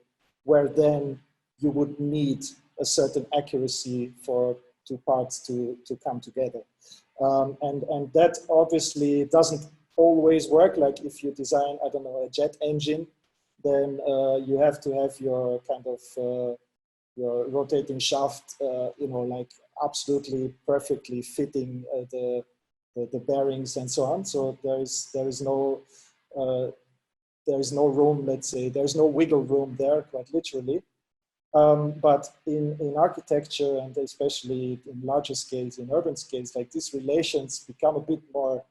where then you would need a certain accuracy for 2 parts to come together. And that obviously doesn't always work. Like if you design, I don't know, a jet engine, then you have to have your kind of your rotating shaft, you know, like absolutely perfectly fitting the bearings and so on. So there is no room, let's say, there's no wiggle room there, quite literally. But in architecture, and especially in larger scales, in urban scales, like these relations become a bit more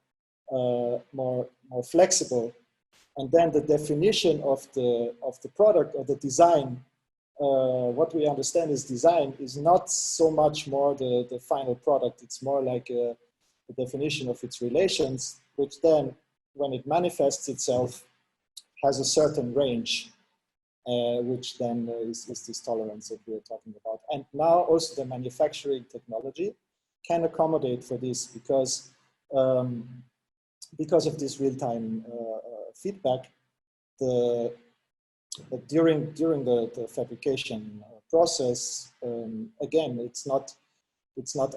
flexible, and then the definition of the product or the design, what we understand as design, is not so much more the final product. It's more like the definition of its relations, which then, when it manifests itself, has a certain range. which then is this tolerance that we're talking about. And now also the manufacturing technology can accommodate for this because of this real-time feedback. During the fabrication process, again, it's not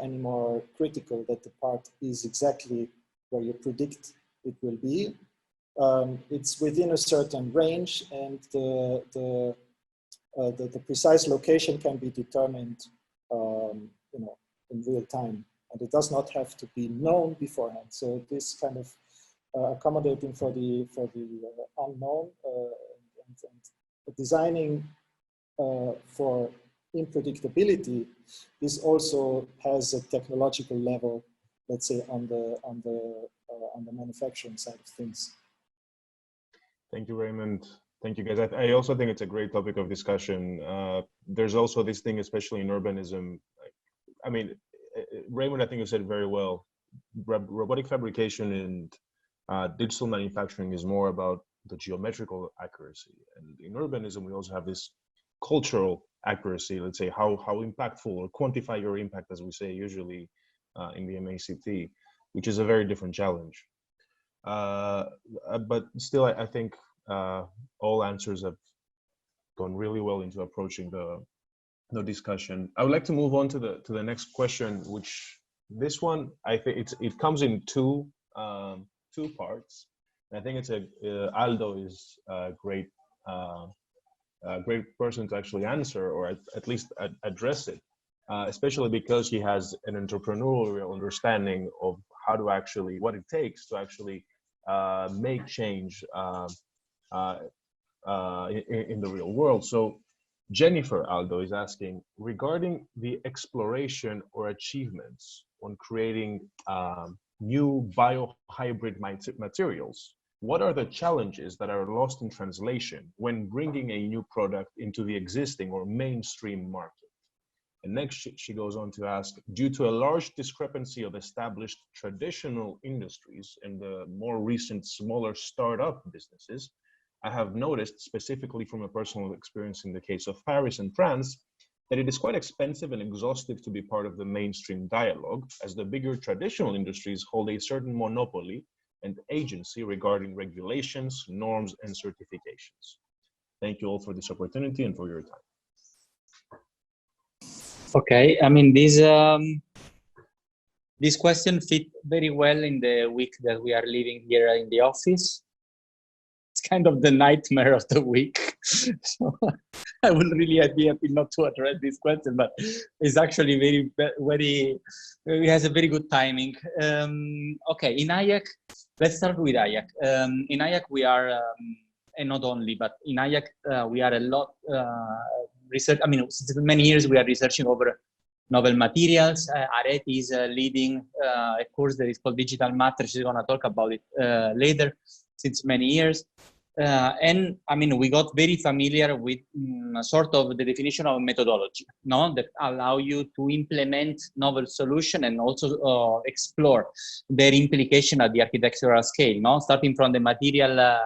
anymore critical that the part is exactly where you predict it will be. It's within a certain range, and the precise location can be determined, in real time, and it does not have to be known beforehand. So this kind of accommodating for the unknown and designing for unpredictability, this also has a technological level, let's say, on the manufacturing side of things. Thank you, Raimund. Thank you, guys. I also think it's a great topic of discussion. There's also this thing, especially in urbanism. I mean, Raimund, I think you said very well. Robotic fabrication and digital manufacturing is more about the geometrical accuracy. And in urbanism, we also have this cultural accuracy, let's say, how impactful, or quantify your impact, as we say usually in the MACT, which is a very different challenge. But still, I think all answers have gone really well into approaching the discussion. I would like to move on to the next question, which this one, I think it comes in two parts. And I think it's Aldo is a great person to actually answer, or at least address it, especially because he has an entrepreneurial understanding of how to actually, what it takes to actually make change in the real world. So Jennifer Aldo is asking, regarding the exploration or achievements on creating new biohybrid materials, what are the challenges that are lost in translation when bringing a new product into the existing or mainstream market? And next, she goes on to ask, due to a large discrepancy of established traditional industries and the more recent smaller startup businesses, I have noticed, specifically from a personal experience in the case of Paris and France, that it is quite expensive and exhaustive to be part of the mainstream dialogue, as the bigger traditional industries hold a certain monopoly and agency regarding regulations, norms, and certifications. Thank you all for this opportunity and for your time. Okay, I mean, this question fit very well in the week that we are living here in the office. It's kind of the nightmare of the week. So I will really be happy not to address this question, but it's actually it has a very good timing. Okay, in IAAC, let's start with IAAC. In IAAC, we are, and not only, but in IAAC, we are a lot research. I mean, since many years, we are researching over novel materials. Areti is leading a course that is called Digital Matter. She's going to talk about it later, since many years. And I mean, we got very familiar with sort of the definition of methodology, no? That allow you to implement novel solution and also explore their implication at the architectural scale, no? Starting from the material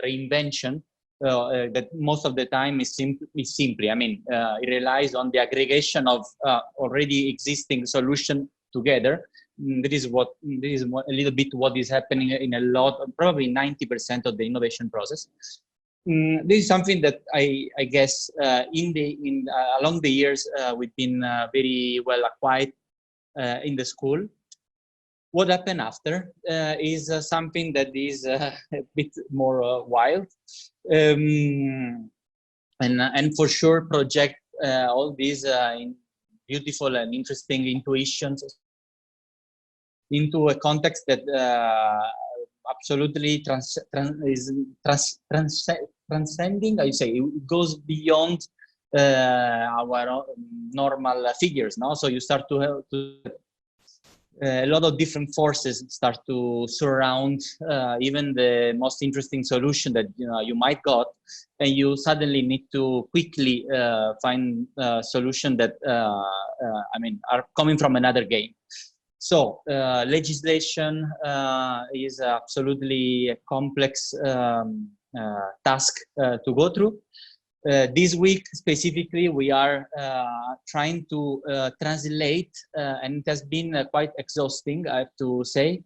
reinvention, that most of the time is simply, I mean, it relies on the aggregation of already existing solution together. This is a little bit what is happening in a lot, probably 90% of the innovation process. This is something that I guess along the years we've been very well acquired in the school. What happened after is something that is a bit more wild, and for sure project all these beautiful and interesting intuitions into a context that absolutely is transcending. I say it goes beyond our normal figures. Now, so you start to have a lot of different forces start to surround even the most interesting solution that you might got, and you suddenly need to quickly find a solution that I mean are coming from another game. So legislation is absolutely a complex task to go through. This week specifically, we are trying to translate, and it has been quite exhausting, I have to say,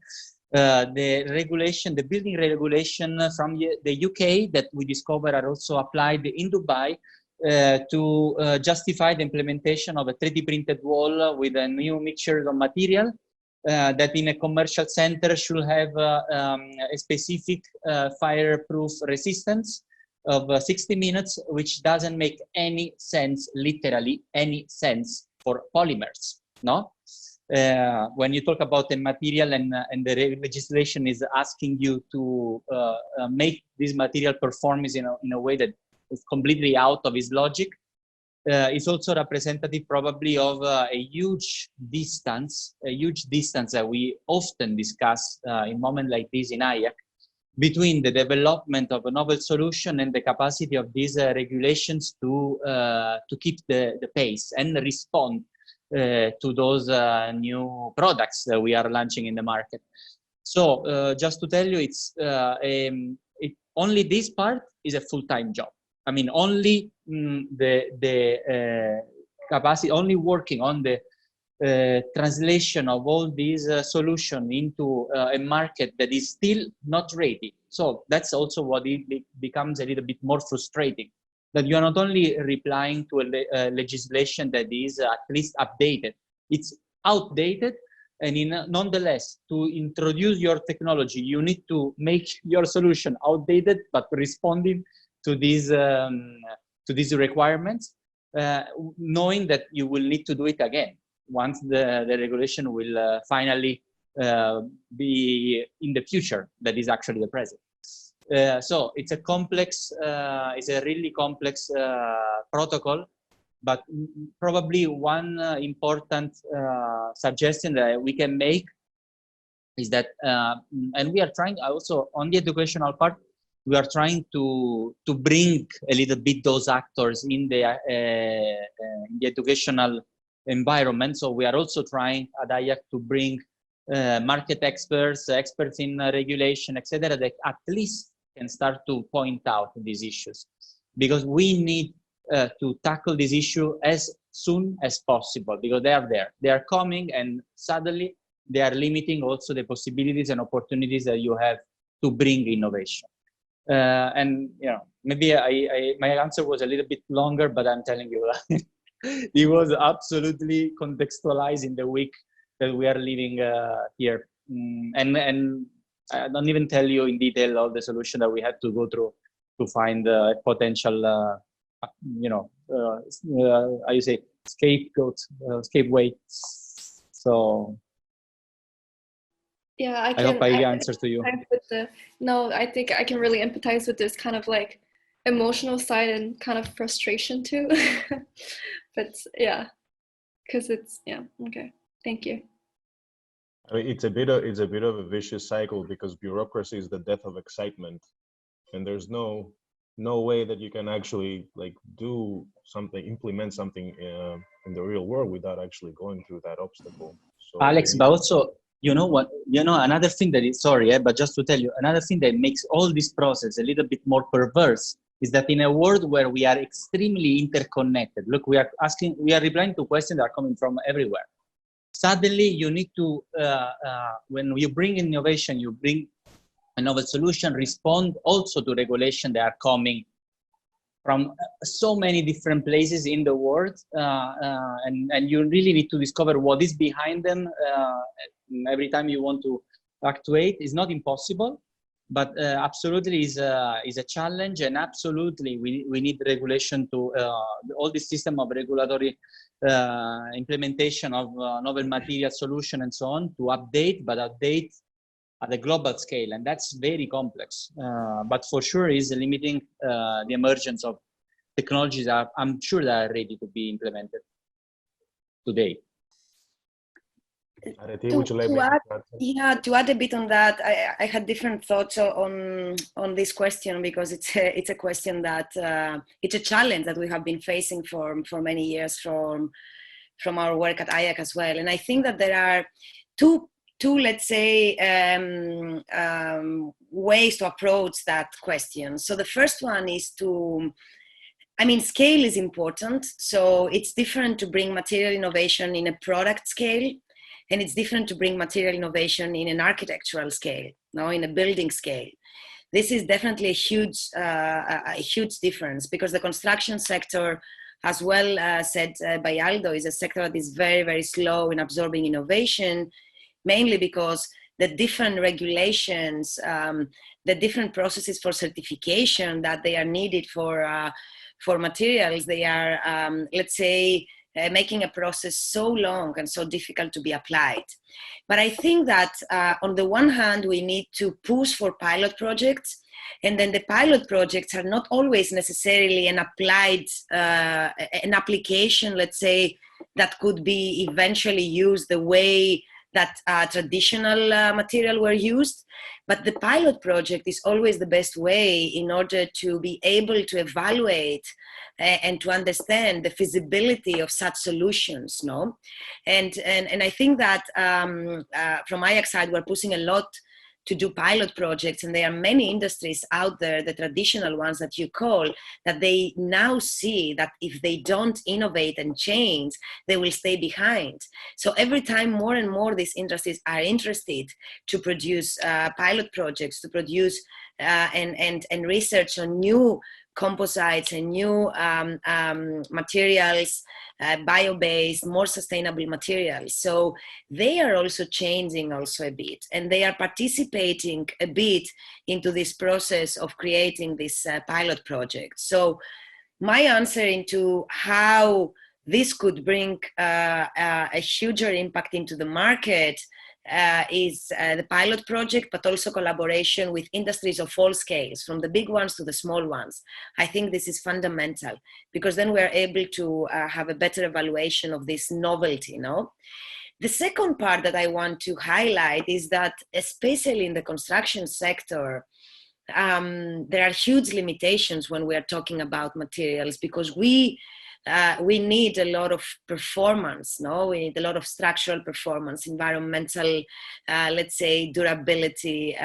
the regulation, the building regulation from the UK that we discovered are also applied in Dubai to justify the implementation of a 3D printed wall with a new mixture of material that in a commercial center should have a specific fireproof resistance of 60 minutes, which doesn't make any sense, literally any sense for polymers, no? When you talk about the material and the legislation is asking you to make this material perform in a way that is completely out of its logic, it's also representative probably of a huge distance that we often discuss in moments like this in IAAC, between the development of a novel solution and the capacity of these regulations to keep the pace and respond to those new products that we are launching in the market. So just to tell you, it's only this part is a full-time job. I mean, only the capacity, only working on the translation of all these solutions into a market that is still not ready. So that's also what it becomes a little bit more frustrating, that you are not only replying to a legislation that is at least updated, it's outdated, and nonetheless, to introduce your technology, you need to make your solution outdated, but responding to these requirements, knowing that you will need to do it again once the regulation will finally be in the future that is actually the present. So it's a complex, it's a really complex protocol, but probably one important suggestion that we can make is that, and we are trying also on the educational part, we are trying to bring a little bit those actors in the educational environment. So we are also trying at IAAC to bring market experts, experts in regulation, etc., that at least can start to point out these issues, because we need to tackle this issue as soon as possible, because they are there, they are coming, and suddenly they are limiting also the possibilities and opportunities that you have to bring innovation. And you know, maybe my answer was a little bit longer, but I'm telling you, it was absolutely contextualized in the week that we are living here. And I don't even tell you in detail all the solution that we had to go through to find a potential, you know, how you say, scapegoat. So yeah, I hope I answered to you. No, I think I can really empathize with this kind of like emotional side and kind of frustration too. But yeah, because it's, yeah, okay, thank you. I mean, it's a bit of a vicious cycle, because bureaucracy is the death of excitement, and there's no way that you can actually like do something, implement something in the real world without actually going through that obstacle. So Alex, but also, you know what, another thing that is, sorry, but just to tell you, another thing that makes all this process a little bit more perverse is that in a world where we are extremely interconnected, look, we are replying to questions that are coming from everywhere. Suddenly you need to, when you bring innovation, you bring a novel solution, respond also to regulation that are coming from so many different places in the world, and you really need to discover what is behind them. Every time you want to actuate is not impossible, but absolutely is a challenge, and absolutely we need regulation to all this system of regulatory implementation of novel material solution and so on to update, but update at a global scale, and that's very complex. But for sure is limiting the emergence of technologies that I'm sure that are ready to be implemented today. Areti, would you like me to add? Yeah, to add a bit on that, I had different thoughts on this question, because it's a question that it's a challenge that we have been facing for many years from our work at IAAC as well. And I think that there are two two, let's say, ways to approach that question. So the first one is to, I mean, scale is important. So it's different to bring material innovation in a product scale, and it's different to bring material innovation in an architectural scale, no, in a building scale. This is definitely a huge difference, because the construction sector, as well said by Aldo, is a sector that is very, very slow in absorbing innovation, mainly because the different regulations, the different processes for certification that they are needed for materials, they are, let's say, making a process so long and so difficult to be applied. But I think that on the one hand, we need to push for pilot projects, and then the pilot projects are not always necessarily an applied, an application, let's say, that could be eventually used the way that traditional material were used. But the pilot project is always the best way in order to be able to evaluate and to understand the feasibility of such solutions, no? And I think that from IAAC side, we're pushing a lot to do pilot projects, and there are many industries out there, the traditional ones that you call, that they now see that if they don't innovate and change, they will stay behind. So every time more and more these industries are interested to produce pilot projects, to produce and research on new composites and new materials, bio-based, more sustainable materials. So they are also changing also a bit, and they are participating a bit into this process of creating this pilot project. So my answer into how this could bring a huger impact into the market is the pilot project, but also collaboration with industries of all scales, from the big ones to the small ones. I think this is fundamental, because then we're able to have a better evaluation of this novelty, no? The second part that I want to highlight is that, especially in the construction sector, there are huge limitations when we are talking about materials, because we need a lot of performance, no? We need a lot of structural performance, environmental, let's say, durability.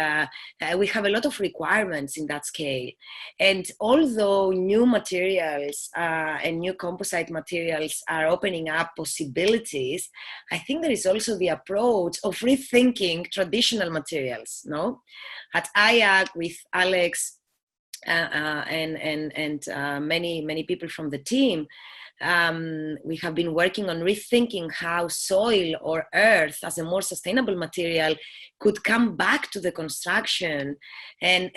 We have a lot of requirements in that scale. And although new materials and new composite materials are opening up possibilities, I think there is also the approach of rethinking traditional materials, no? At IAAC, with Alex, and many people from the team, we have been working on rethinking how soil or earth as a more sustainable material could come back to the construction, and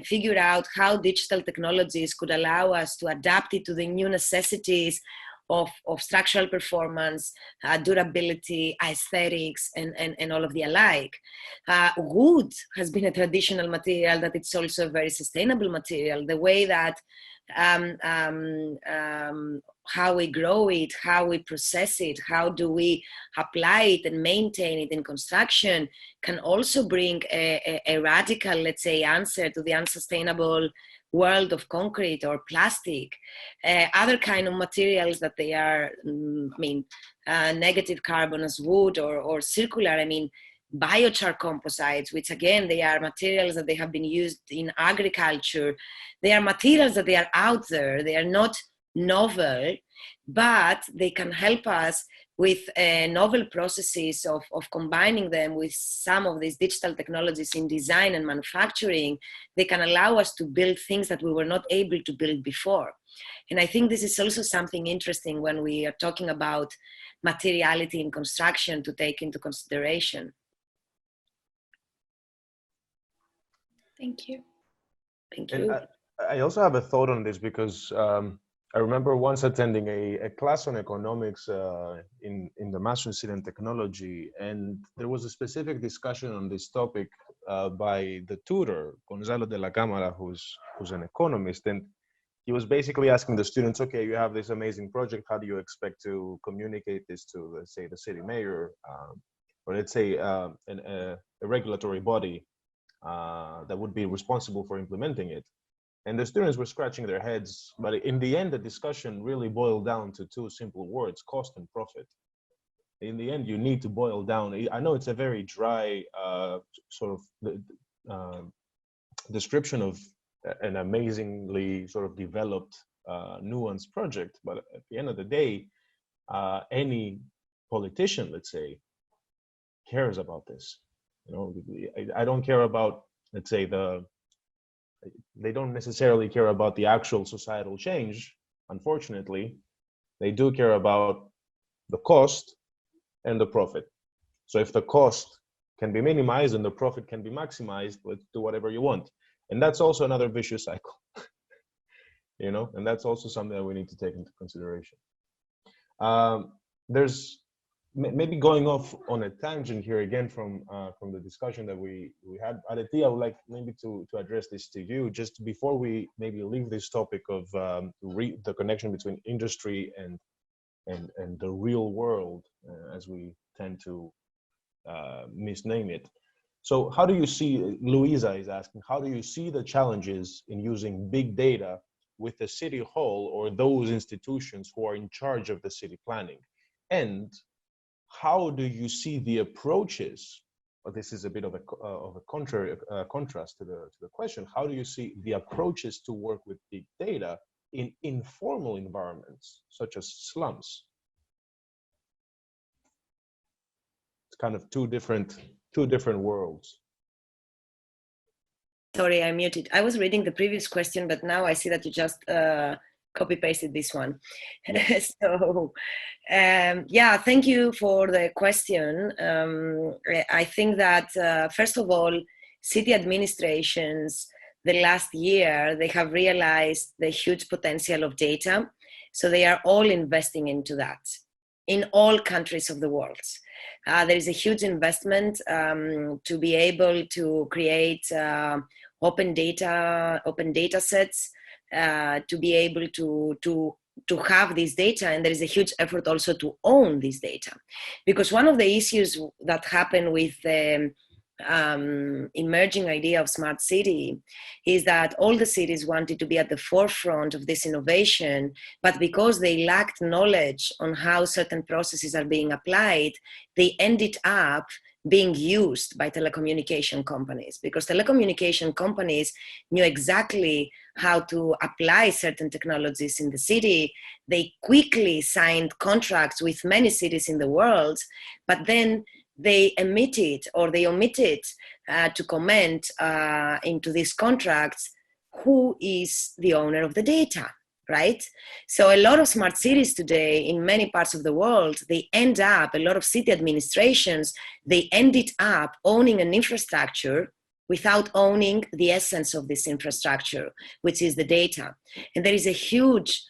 figure out how digital technologies could allow us to adapt it to the new necessities of structural performance, durability, aesthetics, and all of the alike. Wood has been a traditional material that it's also a very sustainable material. The way that how we grow it, how we process it, how do we apply it and maintain it in construction can also bring a radical, let's say, answer to the unsustainable world of concrete or plastic. Other kind of materials that they are, negative carbon as wood or circular, biochar composites, which again, they are materials that they have been used in agriculture. They are materials that they are out there. They are not novel, but they can help us with novel processes of combining them with some of these digital technologies in design and manufacturing. They can allow us to build things that we were not able to build before. And I think this is also something interesting when we are talking about materiality in construction to take into consideration. Thank you. Thank you. And I also have a thought on this, because I remember once attending a class on economics in the Master's in Technology, and there was a specific discussion on this topic by the tutor, Gonzalo de la Cámara, who's an economist, and he was basically asking the students, okay, you have this amazing project, how do you expect to communicate this to, let's say, the city mayor, or let's say a regulatory body that would be responsible for implementing it? And the students were scratching their heads, but in the end, the discussion really boiled down to two simple words: cost and profit. in the end, you need to boil down. I know it's a very dry sort of description of an amazingly sort of developed, nuanced project, but at the end of the day, any politician, let's say, cares about this. You know, I don't care about, let's say, they don't necessarily care about the actual societal change. Unfortunately, they do care about the cost and the profit. So if the cost can be minimized and the profit can be maximized, let's do whatever you want. And that's also another vicious cycle, you know, and that's also something that we need to take into consideration. There's maybe going off on a tangent here again from the discussion that we had. Areti, I would like maybe to address this to you just before we maybe leave this topic of the connection between industry and the real world, as we tend to misname it. So how do you see, Louisa is asking, how do you see the challenges in using big data with the city hall or those institutions who are in charge of the city planning? And how do you see the approaches? Well, this is a bit of a contrast to the question. How do you see the approaches to work with big data in informal environments, such as slums? It's kind of two different worlds. Sorry, I muted. I was reading the previous question, but now I see that you just copy pasted this one. So, yeah, thank you for the question. I think that first of all, city administrations, the last year, they have realized the huge potential of data. So they are all investing into that in all countries of the world. There is a huge investment to be able to create open data sets, to be able to have this data, and there is a huge effort also to own this data. Because one of the issues that happen with the emerging idea of smart city is that all the cities wanted to be at the forefront of this innovation, but because they lacked knowledge on how certain processes are being applied, they ended up being used by telecommunication companies, because telecommunication companies knew exactly how to apply certain technologies in the city. They quickly signed contracts with many cities in the world, but then they omitted to comment into these contracts who is the owner of the data, right? So a lot of smart cities today in many parts of the world, a lot of city administrations, they ended up owning an infrastructure without owning the essence of this infrastructure, which is the data. And there is a huge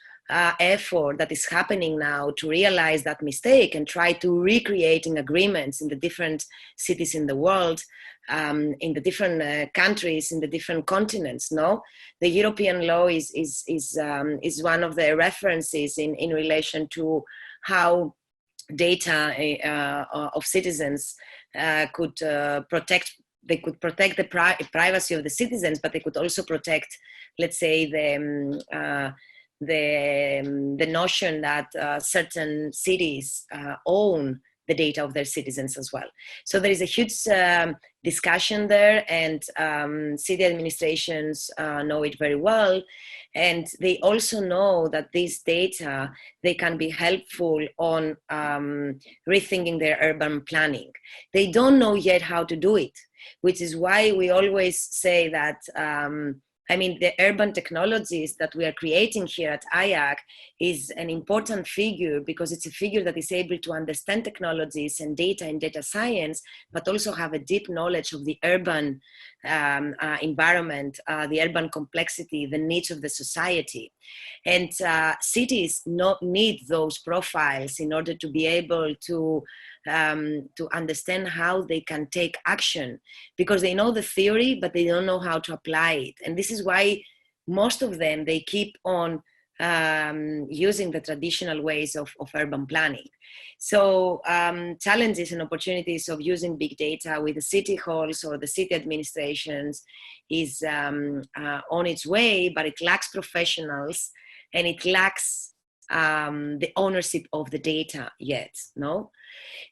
effort that is happening now to realize that mistake and try to recreating agreements in the different cities in the world, in the different countries, in the different continents. No, the European law is one of the references in relation to how data of citizens could protect. They could protect the privacy of the citizens, but they could also protect, let's say, the notion that certain cities own the data of their citizens as well. So there is a huge discussion there, and city administrations know it very well. And they also know that these data, they can be helpful on rethinking their urban planning. They don't know yet how to do it, which is why we always say that the urban technologies that we are creating here at IAAC is an important figure, because it's a figure that is able to understand technologies and data science, but also have a deep knowledge of the urban environment, the urban complexity, the needs of the society. And cities need those profiles in order to be able to understand how they can take action, because they know the theory, but they don't know how to apply it. And this is why most of them, they keep on using the traditional ways of urban planning. So challenges and opportunities of using big data with the city halls or the city administrations is on its way, but it lacks professionals, and it lacks the ownership of the data yet, no?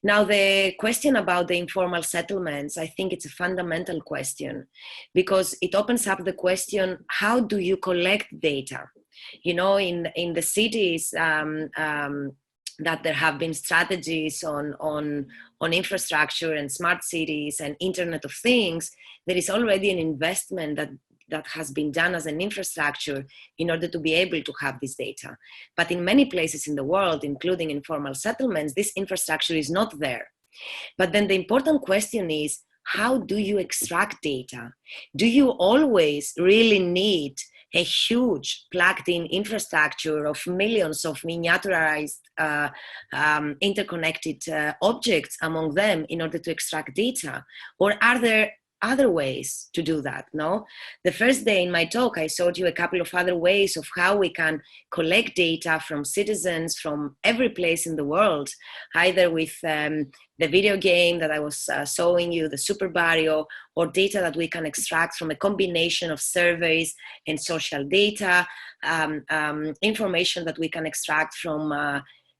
Now, the question about the informal settlements, I think it's a fundamental question, because it opens up the question, how do you collect data? You know, in the cities, that there have been strategies on infrastructure and smart cities and Internet of Things, there is already an investment that has been done as an infrastructure in order to be able to have this data. But in many places in the world, including informal settlements, this infrastructure is not there. But then the important question is, how do you extract data? Do you always really need a huge plugged-in infrastructure of millions of miniaturized interconnected objects among them in order to extract data? Or are there other ways to do that? No? The first day in my talk, I showed you a couple of other ways of how we can collect data from citizens from every place in the world, either with the video game that I was showing you, the Super Barrio, or data that we can extract from a combination of surveys and social data, information that we can extract from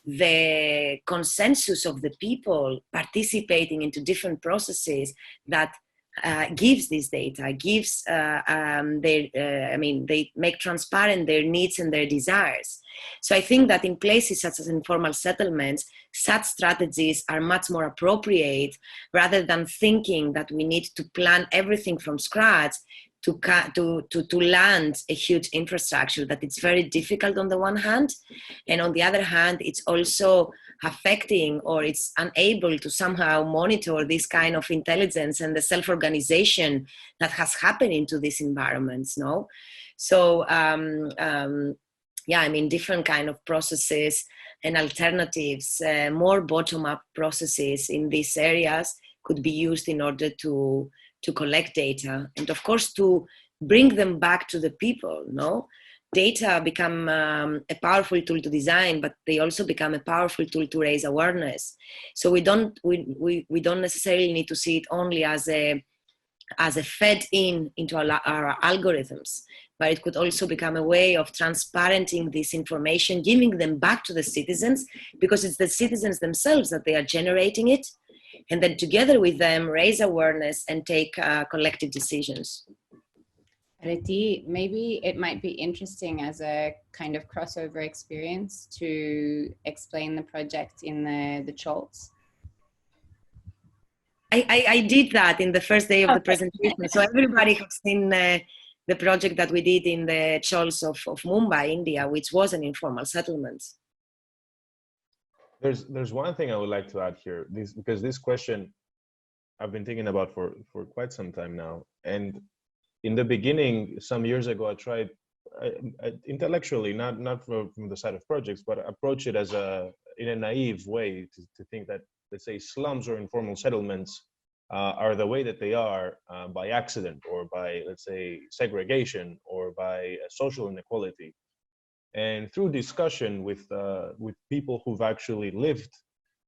the consensus of the people participating into different processes that gives this data, gives they make transparent their needs and their desires. So I think that in places such as informal settlements, such strategies are much more appropriate, rather than thinking that we need to plan everything from scratch to land a huge infrastructure, that it's very difficult on the one hand, and on the other hand, it's also affecting, or it's unable to somehow monitor this kind of intelligence and the self-organization that has happened into these environments, no? So, yeah, I mean, different kind of processes and alternatives, more bottom-up processes in these areas could be used in order to collect data, and of course to bring them back to the people, no? Data become a powerful tool to design, but they also become a powerful tool to raise awareness. So we don't necessarily need to see it only as a fed into our algorithms, but it could also become a way of transparenting this information, giving them back to the citizens, because it's the citizens themselves that they are generating it, and then together with them raise awareness and take collective decisions. Areti, maybe it might be interesting as a kind of crossover experience to explain the project in the Cholts. I did that in the first day of the presentation. So everybody has seen the project that we did in the Cholts of Mumbai, India, which was an informal settlement. There's one thing I would like to add here, because this question I've been thinking about for quite some time now. And in the beginning, some years ago, I tried intellectually, not from the side of projects, but approach it as in a naive way to think that, let's say, slums or informal settlements are the way that they are by accident, or by, let's say, segregation, or by social inequality. And through discussion with people who've actually lived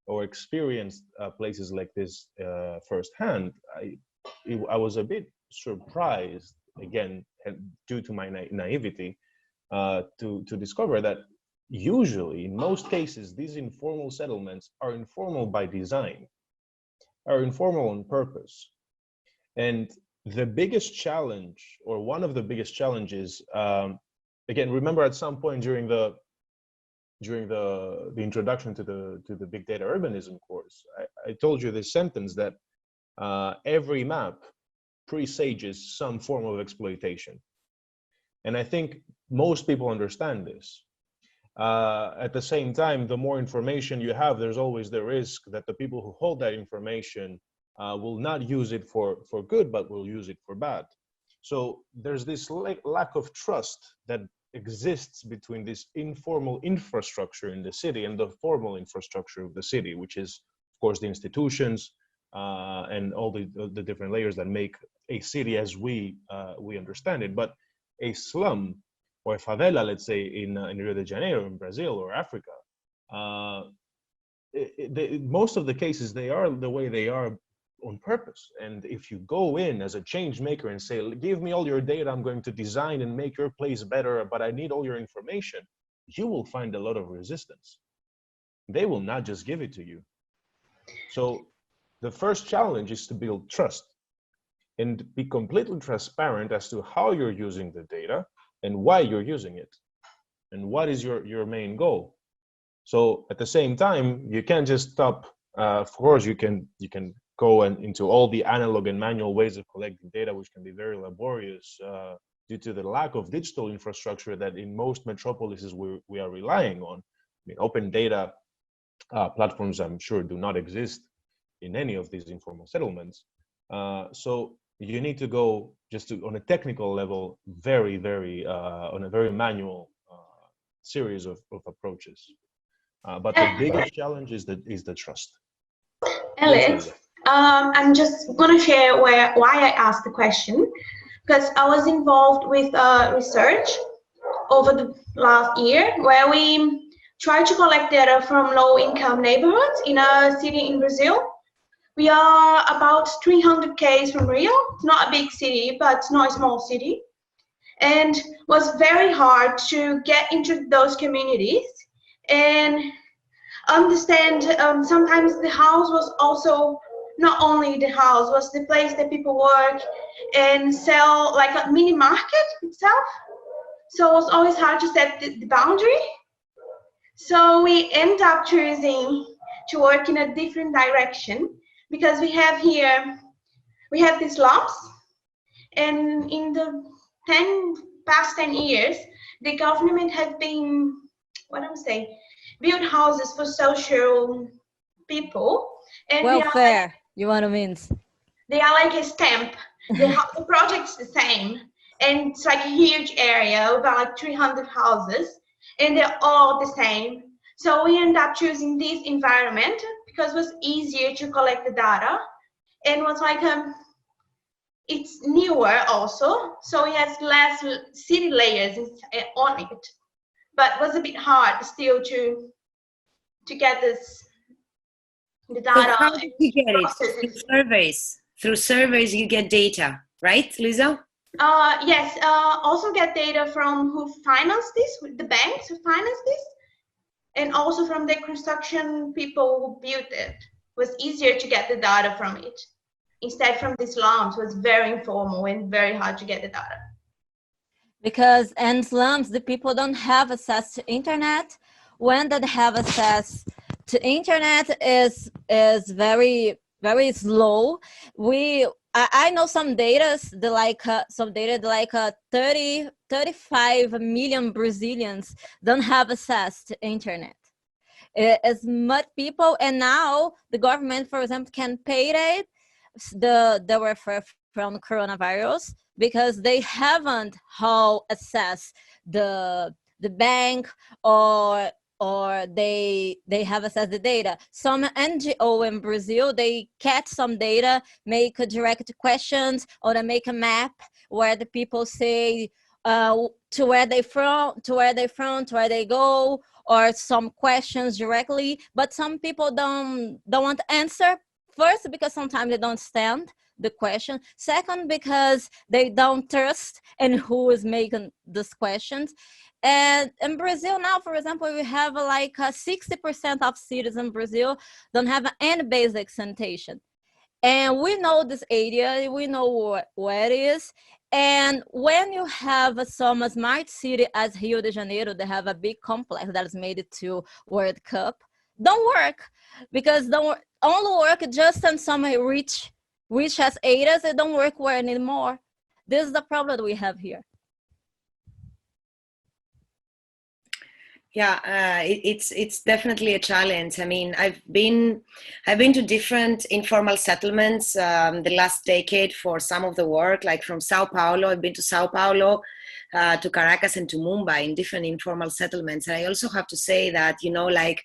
or experienced places like this firsthand, I was a bit surprised, again, due to my naivety, to discover that usually, in most cases, these informal settlements are informal by design, are informal on purpose. And the biggest challenge, or one of the biggest challenges, again, remember at some point during the introduction to the big data urbanism course, I told you this sentence that every map presages some form of exploitation. And I think most people understand this. At the same time, the more information you have, there's always the risk that the people who hold that information will not use it for good, but will use it for bad. So there's this lack of trust that exists between this informal infrastructure in the city and the formal infrastructure of the city, which is, of course, the institutions and all the different layers that make a city as we understand it. But a slum or a favela, let's say, in Rio de Janeiro, in Brazil or Africa, most of the cases, they are the way they are on purpose. And if you go in as a change maker and say, give me all your data, I'm going to design and make your place better, but I need all your information, you will find a lot of resistance. They will not just give it to you. So the first challenge is to build trust and be completely transparent as to how you're using the data and why you're using it and what is your main goal. So at the same time, you can't just stop. Of course, you can go into all the analog and manual ways of collecting data, which can be very laborious due to the lack of digital infrastructure that in most metropolises we are relying on. I mean, open data platforms, I'm sure, do not exist in any of these informal settlements. So you need to go just on a technical level, on a very manual series of approaches. But the biggest challenge is the trust. Alex, I'm just going to share why I asked the question, because I was involved with research over the last year where we tried to collect data from low-income neighborhoods in a city in Brazil. We are about 300 km from Rio. It's not a big city, but it's not a small city. And it was very hard to get into those communities and understand. Sometimes the house was also not only the house, was the place that people work and sell, like a mini market itself. So it was always hard to set the boundary. So we end up choosing to work in a different direction, because we have these slums, and in the past 10 years, the government has been, build houses for social people. And welfare, you want to mean? They are like a stamp. The project's the same, and it's like a huge area, about like 300 houses, and they're all the same. So we end up choosing this environment because it was easier to collect the data, and was like it's newer also, so it has less city layers on it, but it was a bit hard still to get the data. So how did you get it? Through surveys you get data, right, Lisa? Yes, also get data from who financed this, the banks who financed this, and also from the construction people who built it. It was easier to get the data from it. Instead from the slums, it was very informal and very hard to get the data. Because in slums, the people don't have access to internet. When they have access to internet is very, very slow. I know some data, 35 million Brazilians don't have access to internet. As much people, and now the government, for example, can pay the welfare from coronavirus because they haven't how access the bank or they have access the data. Some NGO in Brazil, they catch some data, make direct questions, or they make a map where the people say to where they from, to where they go, or some questions directly. But some people don't want to answer. First, because sometimes they don't understand the question. Second, because they don't trust in who is making these questions. And in Brazil now, for example, we have like 60% of cities in Brazil don't have any basic sanitation. And we know this area, we know where it is. And when you have some smart city as Rio de Janeiro, they have a big complex that is made it to World Cup, don't work, because only work just in some rich as areas, it don't work well anymore. This is the problem that we have here. Yeah, it's definitely a challenge. I mean, I've been to different informal settlements the last decade for some of the work, like from Sao Paulo. I've been to Sao Paulo, to Caracas, and to Mumbai in different informal settlements. And I also have to say that, you know, like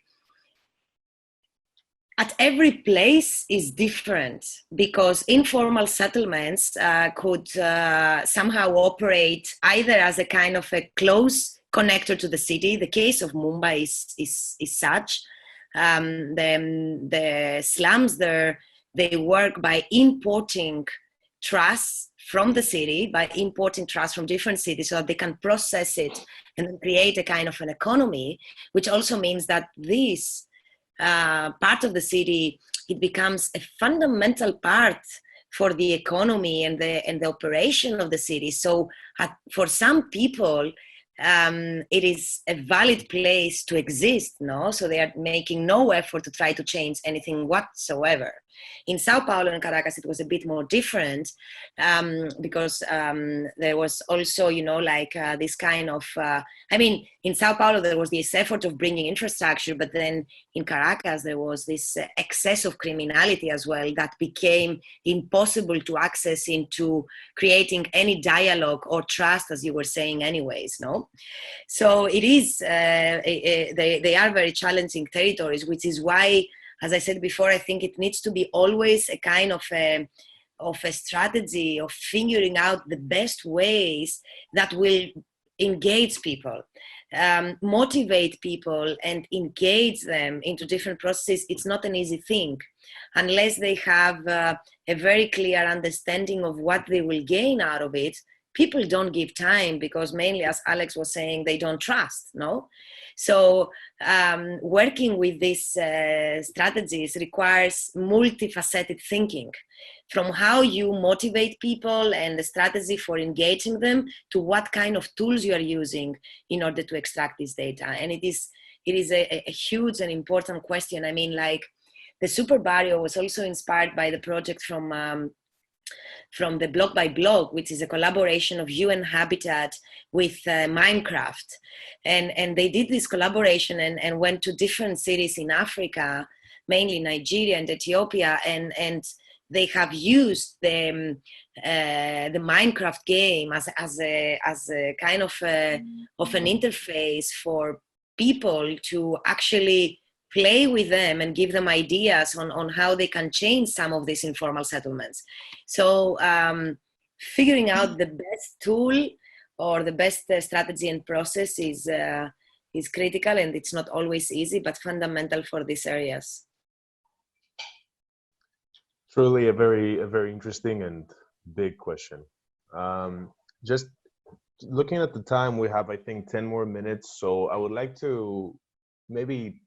at every place is different, because informal settlements could somehow operate either as a kind of a close connector to the city. The case of Mumbai is such. The slums there, they work by importing trash from the city, by importing trash from different cities so that they can process it and then create a kind of an economy, which also means that this part of the city it becomes a fundamental part for the economy and the operation of the city. So for some people, it is a valid place to exist, no? So they are making no effort to try to change anything whatsoever. In Sao Paulo and Caracas, it was a bit more different because there was also, you know, like this kind of, I mean, in Sao Paulo, there was this effort of bringing infrastructure, but then in Caracas, there was this excess of criminality as well that became impossible to access into creating any dialogue or trust, as you were saying anyways, no? So it is, they are very challenging territories, which is why, as I said before, I think it needs to be always a kind of a strategy of figuring out the best ways that will engage people, motivate people and engage them into different processes. It's not an easy thing unless they have a very clear understanding of what they will gain out of it. People don't give time because mainly, as Alex was saying, they don't trust, no? So working with these strategies requires multifaceted thinking, from how you motivate people and the strategy for engaging them to what kind of tools you are using in order to extract this data. And it is a huge and important question. I mean, like the Super Barrio was also inspired by the project from the Block by Block, which is a collaboration of UN Habitat with Minecraft. And they did this collaboration and went to different cities in Africa, mainly Nigeria and Ethiopia, and they have used the Minecraft game as a kind of an interface for people to actually play with them and give them ideas on how they can change some of these informal settlements. So figuring out the best tool or the best strategy and process is critical, and it's not always easy, but fundamental for these areas. Truly a very interesting and big question. Just looking at the time, we have, I think, 10 more minutes. So I would like to maybe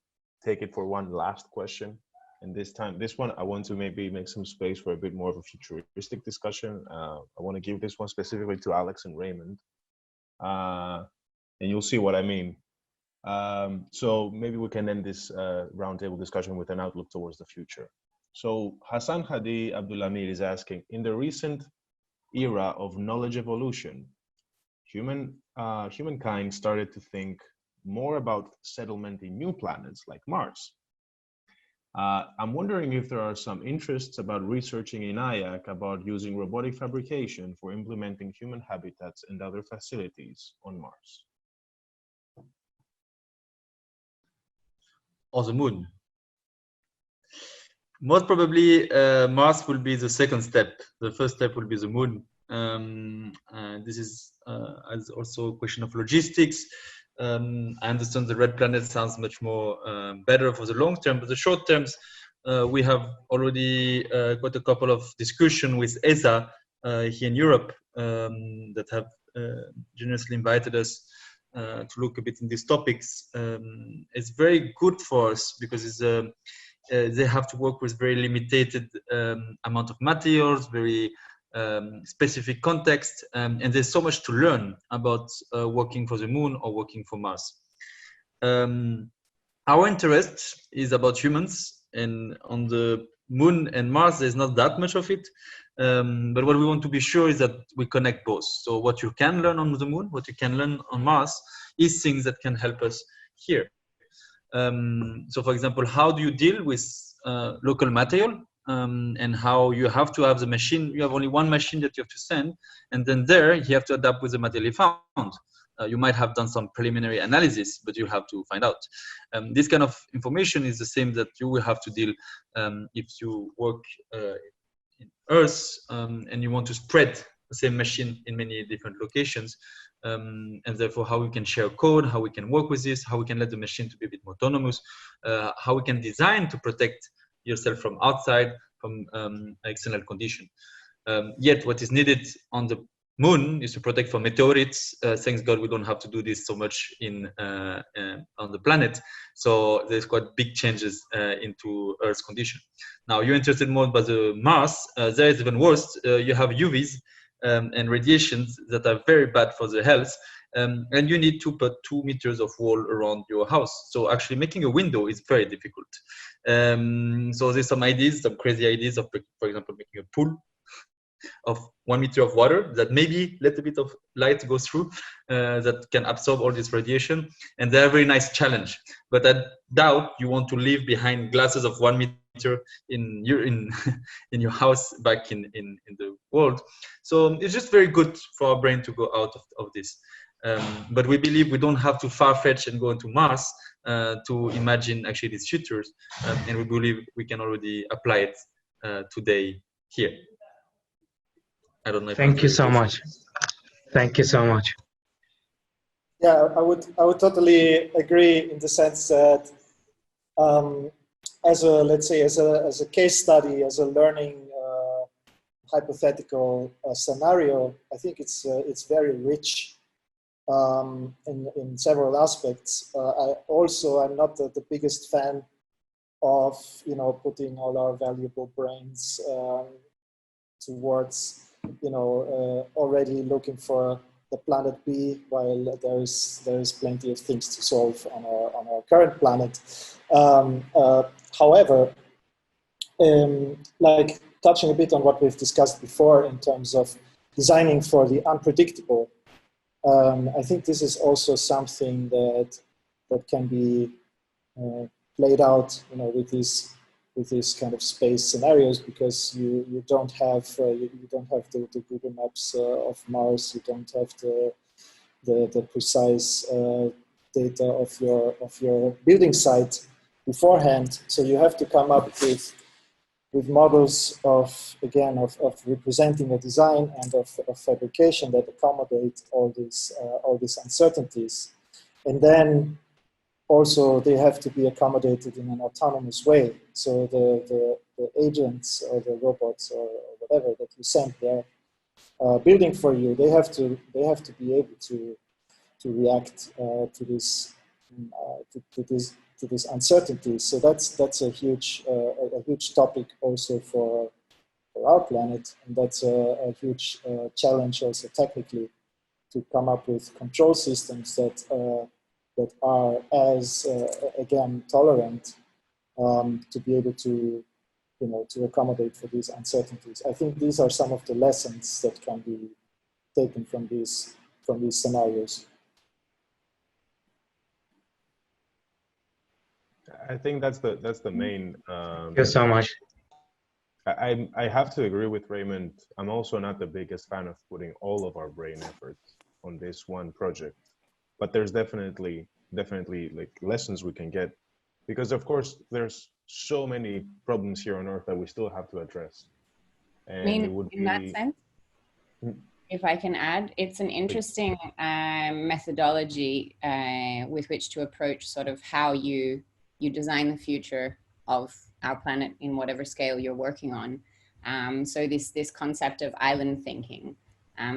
take it for one last question. And this one, I want to maybe make some space for a bit more of a futuristic discussion. I want to give this one specifically to Alex and Raimund. And you'll see what I mean. So maybe we can end this roundtable discussion with an outlook towards the future. So Hassan Hadi Abdulhamid is asking, in the recent era of knowledge evolution, humankind started to think more about settlement in new planets like Mars. I'm wondering if there are some interests about researching in IAAC about using robotic fabrication for implementing human habitats and other facilities on Mars. Or the moon. Most probably Mars will be the second step. The first step will be the moon. This is as also a question of logistics. I understand the red planet sounds much more better for the long term, but the short terms, we have already got a couple of discussions with ESA here in Europe that have generously invited us to look a bit in these topics. It's very good for us because it's they have to work with very limited amount of materials, very specific context, and there's so much to learn about working for the moon or working for Mars. Our interest is about humans, and on the moon and Mars there's not that much of it, but what we want to be sure is that we connect both. So what you can learn on the moon, what you can learn on Mars, is things that can help us here. So for example, how do you deal with local material, and how you have to have the machine. You have only one machine that you have to send, and then there you have to adapt with the material you found. You might have done some preliminary analysis, but you have to find out. This kind of information is the same that you will have to deal if you work in Earth and you want to spread the same machine in many different locations. And therefore how we can share code, how we can work with this, how we can let the machine to be a bit more autonomous, how we can design to protect yourself from outside, from external condition. Yet what is needed on the moon is to protect from meteorites. Thanks God, we don't have to do this so much on the planet. So there's quite big changes into Earth's condition. Now you're interested more about the Mars. There is even worse. You have UVs and radiations that are very bad for the health. And you need to put 2 meters of wall around your house. So actually making a window is very difficult. So there's some ideas, some crazy ideas of, for example, making a pool of 1 meter of water that maybe let a bit of light go through, that can absorb all this radiation. And they're a very nice challenge. But I doubt you want to live behind glasses of 1 meter in your house back in the world. So it's just very good for our brain to go out of this. But we believe we don't have to far-fetch and go into Mars to imagine actually these futures. And we believe we can already apply it today here. I don't know if Thank you so much. Thank you so much. Yeah, I would totally agree in the sense that as a, let's say, as a case study, as a learning hypothetical scenario, I think it's very rich in several aspects. I'm not the biggest fan of putting all our valuable brains towards already looking for the planet B, while there is plenty of things to solve on our current planet. However, like touching a bit on what we've discussed before in terms of designing for the unpredictable, I think this is also something that can be played out, with these kind of space scenarios, because you don't have the Google Maps of Mars, you don't have the precise data of your building site beforehand. So you have to come up with models of representing a design and of fabrication that accommodate all these uncertainties, and then also they have to be accommodated in an autonomous way. So the agents or the robots or whatever that you send there building for you, they have to be able to react to this uncertainty. So that's a huge topic also for our planet, and that's a huge challenge also technically, to come up with control systems that are as again tolerant to be able to to accommodate for these uncertainties. I think these are some of the lessons that can be taken from these scenarios. I think that's the main. Thank you so much. I have to agree with Raimund. I'm also not the biggest fan of putting all of our brain efforts on this one project, but there's definitely like lessons we can get, because of course there's so many problems here on Earth that we still have to address. And I mean, it would in that sense, if I can add, it's an interesting methodology with which to approach sort of how you design the future of our planet in whatever scale you're working on. So this concept of island thinking.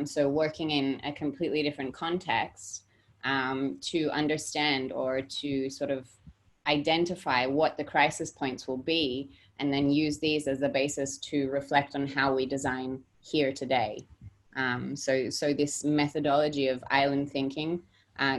So working in a completely different context to understand or to sort of identify what the crisis points will be, and then use these as the basis to reflect on how we design here today. So this methodology of island thinking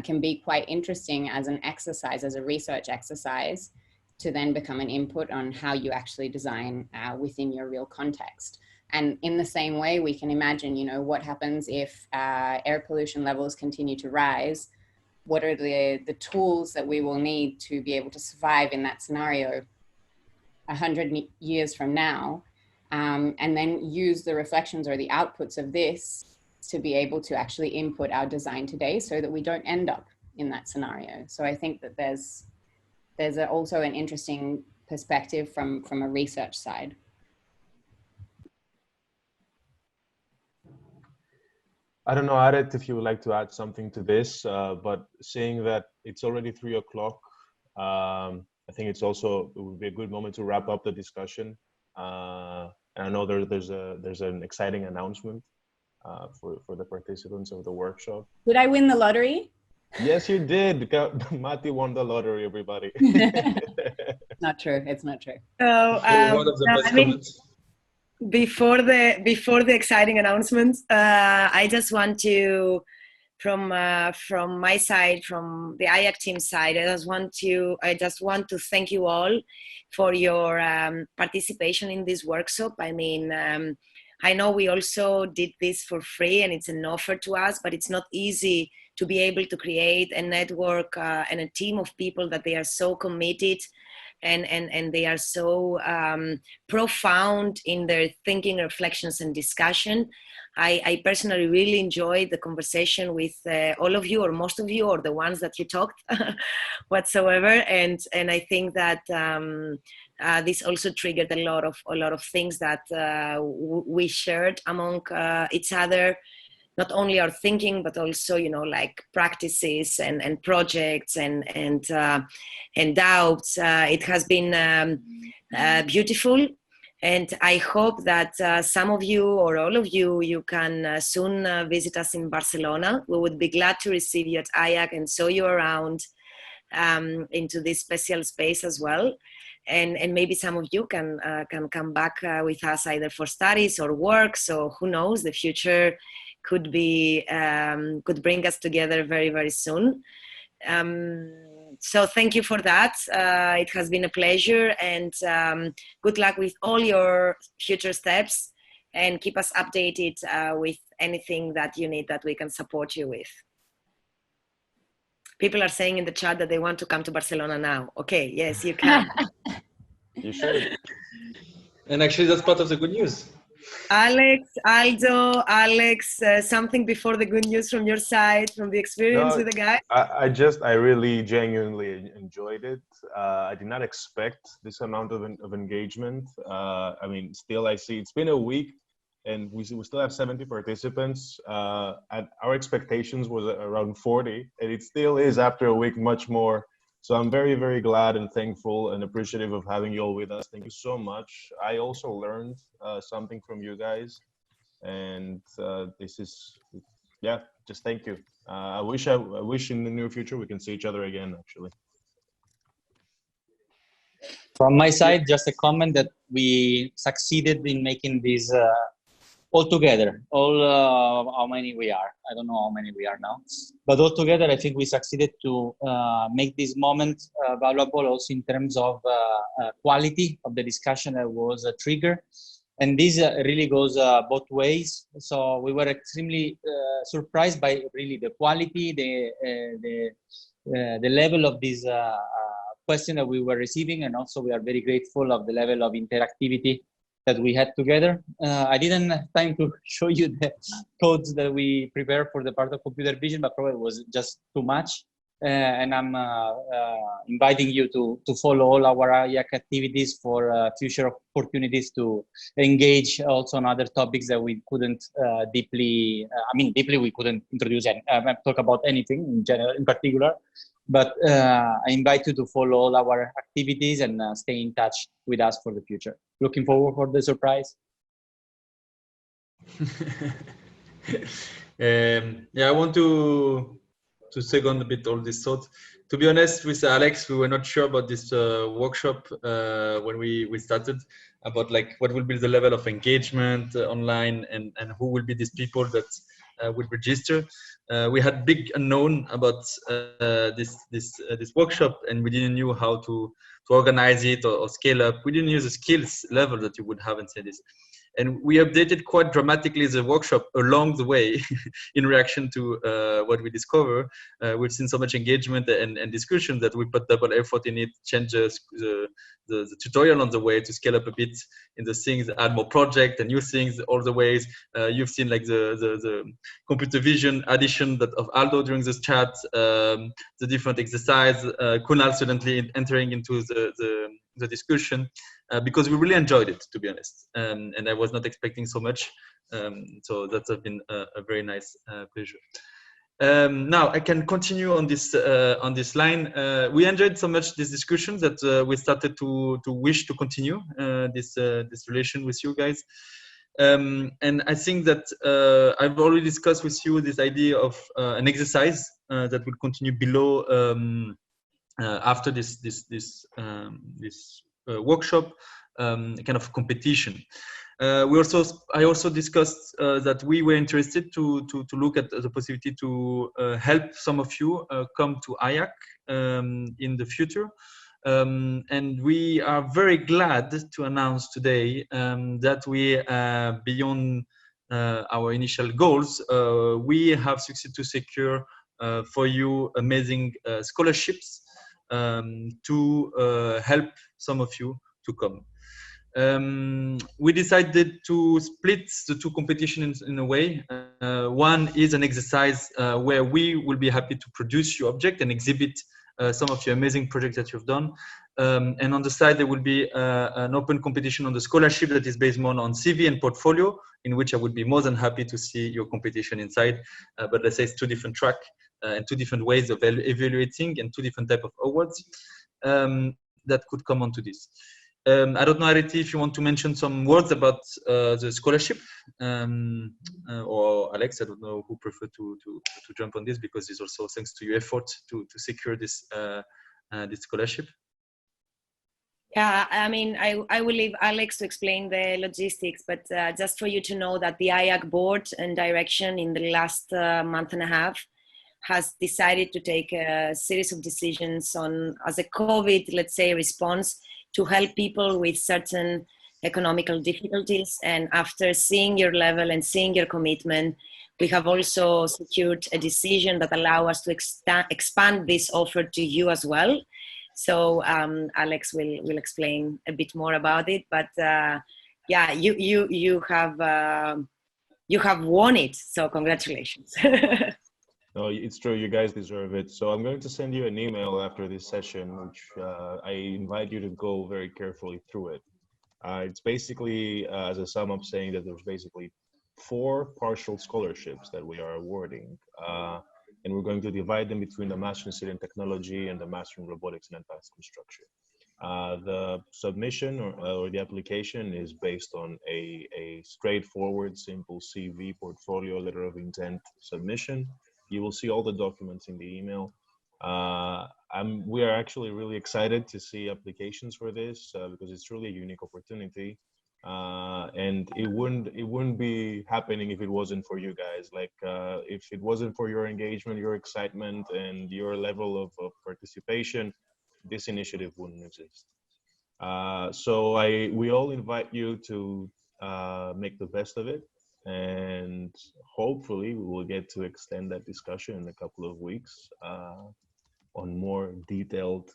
can be quite interesting as an exercise, as a research exercise, to then become an input on how you actually design within your real context. And in the same way, we can imagine, what happens if air pollution levels continue to rise? What are the tools that we will need to be able to survive in that scenario 100 years from now? And then use the reflections or the outputs of this to be able to actually input our design today, so that we don't end up in that scenario. So I think that there's also an interesting perspective from a research side. I don't know, Areti, if you would like to add something to this, but seeing that it's already 3 o'clock, I think it would be a good moment to wrap up the discussion. And I know there's an exciting announcement for the participants of the workshop. Did I win the lottery? Yes, you did. Mati won the lottery, everybody. Not true. It's not true. So, One of the best comments. Before the exciting announcements, I just want to, from my side, from the IAAC team side, I just want to thank you all for your participation in this workshop. I mean, I know we also did this for free, and it's an offer to us, but it's not easy to be able to create a network and a team of people that they are so committed and they are so profound in their thinking, reflections, and discussion. I personally really enjoyed the conversation with all of you, or most of you, or the ones that you talked whatsoever. And I think that this also triggered a lot of things that we shared among each other. Not only our thinking, but also, like practices and projects and doubts. It has been beautiful. And I hope that some of you or all of you, you can soon visit us in Barcelona. We would be glad to receive you at IAAC and show you around into this special space as well. And maybe some of you can come back with us either for studies or work. So who knows, the future could bring us together very, very soon. So thank you for that. It has been a pleasure, and good luck with all your future steps, and keep us updated with anything that you need that we can support you with. People are saying in the chat that they want to come to Barcelona now. Okay, yes, you can. You should. And actually, that's part of the good news. Alex, Aldo, something before the good news from your side, from the experience with the guy? I really genuinely enjoyed it. I did not expect this amount of engagement. I mean, still I see it's been a week and we still have 70 participants. And our expectations was around 40, and it still is after a week much more. So I'm very, very glad and thankful and appreciative of having you all with us. Thank you so much. I also learned something from you guys, and this is, yeah, just thank you. I wish in the near future we can see each other again, actually. From my side, just a comment that we succeeded in making this all together, how many we are. I don't know how many we are now, but all together, I think we succeeded to make this moment valuable also in terms of quality of the discussion that was a trigger. And this really goes both ways. So we were extremely surprised by really the quality, the level of this question that we were receiving. And also we are very grateful of the level of interactivity that we had together. I didn't have time to show you the codes that we prepared for the part of computer vision, but probably it was just too much. And I'm inviting you to follow all our IAAC activities for future opportunities to engage also on other topics that we couldn't deeply we couldn't introduce and talk about anything in general, in particular. But I invite you to follow all our activities and stay in touch with us for the future. Looking forward for the surprise. Yeah, I want to second a bit all this thought. To be honest, with Alex, we were not sure about this workshop when we started, about like what will be the level of engagement online and who will be these people that would register. We had big unknown about this workshop, and we didn't know how to organize it or scale up. We didn't use the skills level that you would have and say this. And we updated quite dramatically the workshop along the way in reaction to what we discover. We've seen so much engagement and discussion that we put double effort in it, change the tutorial on the way to scale up a bit in the things, add more project and new things, all the ways. You've seen like the computer vision addition of Aldo during this chat, the different exercise, Kunal suddenly entering into the discussion. Because we really enjoyed it, to be honest, and I was not expecting so much, so that's been a very nice pleasure. Now I can continue on this line. We enjoyed so much this discussion that we started to wish to continue this relation with you guys. And I think that I've already discussed with you this idea of an exercise that will continue below after this workshop, kind of competition. I also discussed that we were interested to look at the possibility to help some of you come to IAAC in the future. And we are very glad to announce today that we, beyond our initial goals, we have succeeded to secure for you amazing scholarships to help some of you to come. We decided to split the two competitions in a way. One is an exercise where we will be happy to produce your object and exhibit some of your amazing projects that you've done. And on the side, there will be an open competition on the scholarship that is based more on CV and portfolio, in which I would be more than happy to see your competition inside. But let's say it's two different tracks and two different ways of evaluating and two different types of awards that could come onto this. I don't know, Areti, if you want to mention some words about the scholarship, or Alex, I don't know who prefer to jump on this, because it's also thanks to your effort to secure this this scholarship. Yeah, I mean, I will leave Alex to explain the logistics, but just for you to know that the IAAC board and direction in the last month and a half has decided to take a series of decisions on, as a COVID, let's say, response to help people with certain economical difficulties. And after seeing your level and seeing your commitment, we have also secured a decision that allows us to expand this offer to you as well. So Alex will explain a bit more about it, but yeah, you have won it. So congratulations. No, it's true. You guys deserve it. So I'm going to send you an email after this session, which I invite you to go very carefully through it. It's basically, as a sum up, saying that there's basically 4 partial scholarships that we are awarding. And we're going to divide them between the Master in Civil Technology and the Master in Robotics and Advanced Construction. The submission or the application is based on a straightforward, simple CV, portfolio, letter of intent submission. You will see all the documents in the email. We are actually really excited to see applications for this because it's truly a unique opportunity. And it wouldn't be happening if it wasn't for you guys. Like if it wasn't for your engagement, your excitement, and your level of participation, this initiative wouldn't exist. So we all invite you to make the best of it, and hopefully we will get to extend that discussion in a couple of weeks on more detailed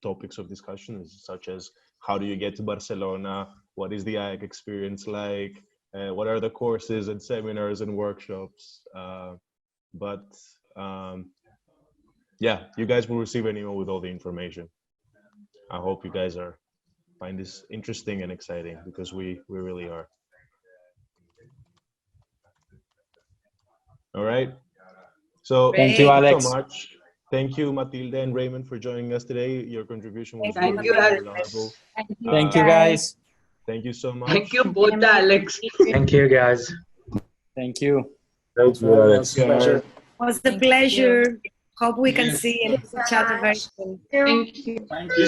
topics of discussion, such as how do you get to Barcelona, what is the IAAC experience like, what are the courses and seminars and workshops. Yeah, you guys will receive an email with all the information. I hope you guys find this interesting and exciting, because we really are. All right. So thank you, Alex. So much. Thank you, Mathilde and Raimund, for joining us today. Your contribution was Thank really you, Alex. valuable. Thank you, guys. Thank you so much. Thank you both, Alex. Thank you, guys. Thank you. Thank you, Alex. Pleasure. It was a pleasure. Hope we can see each other very soon. Thank you. Thank you.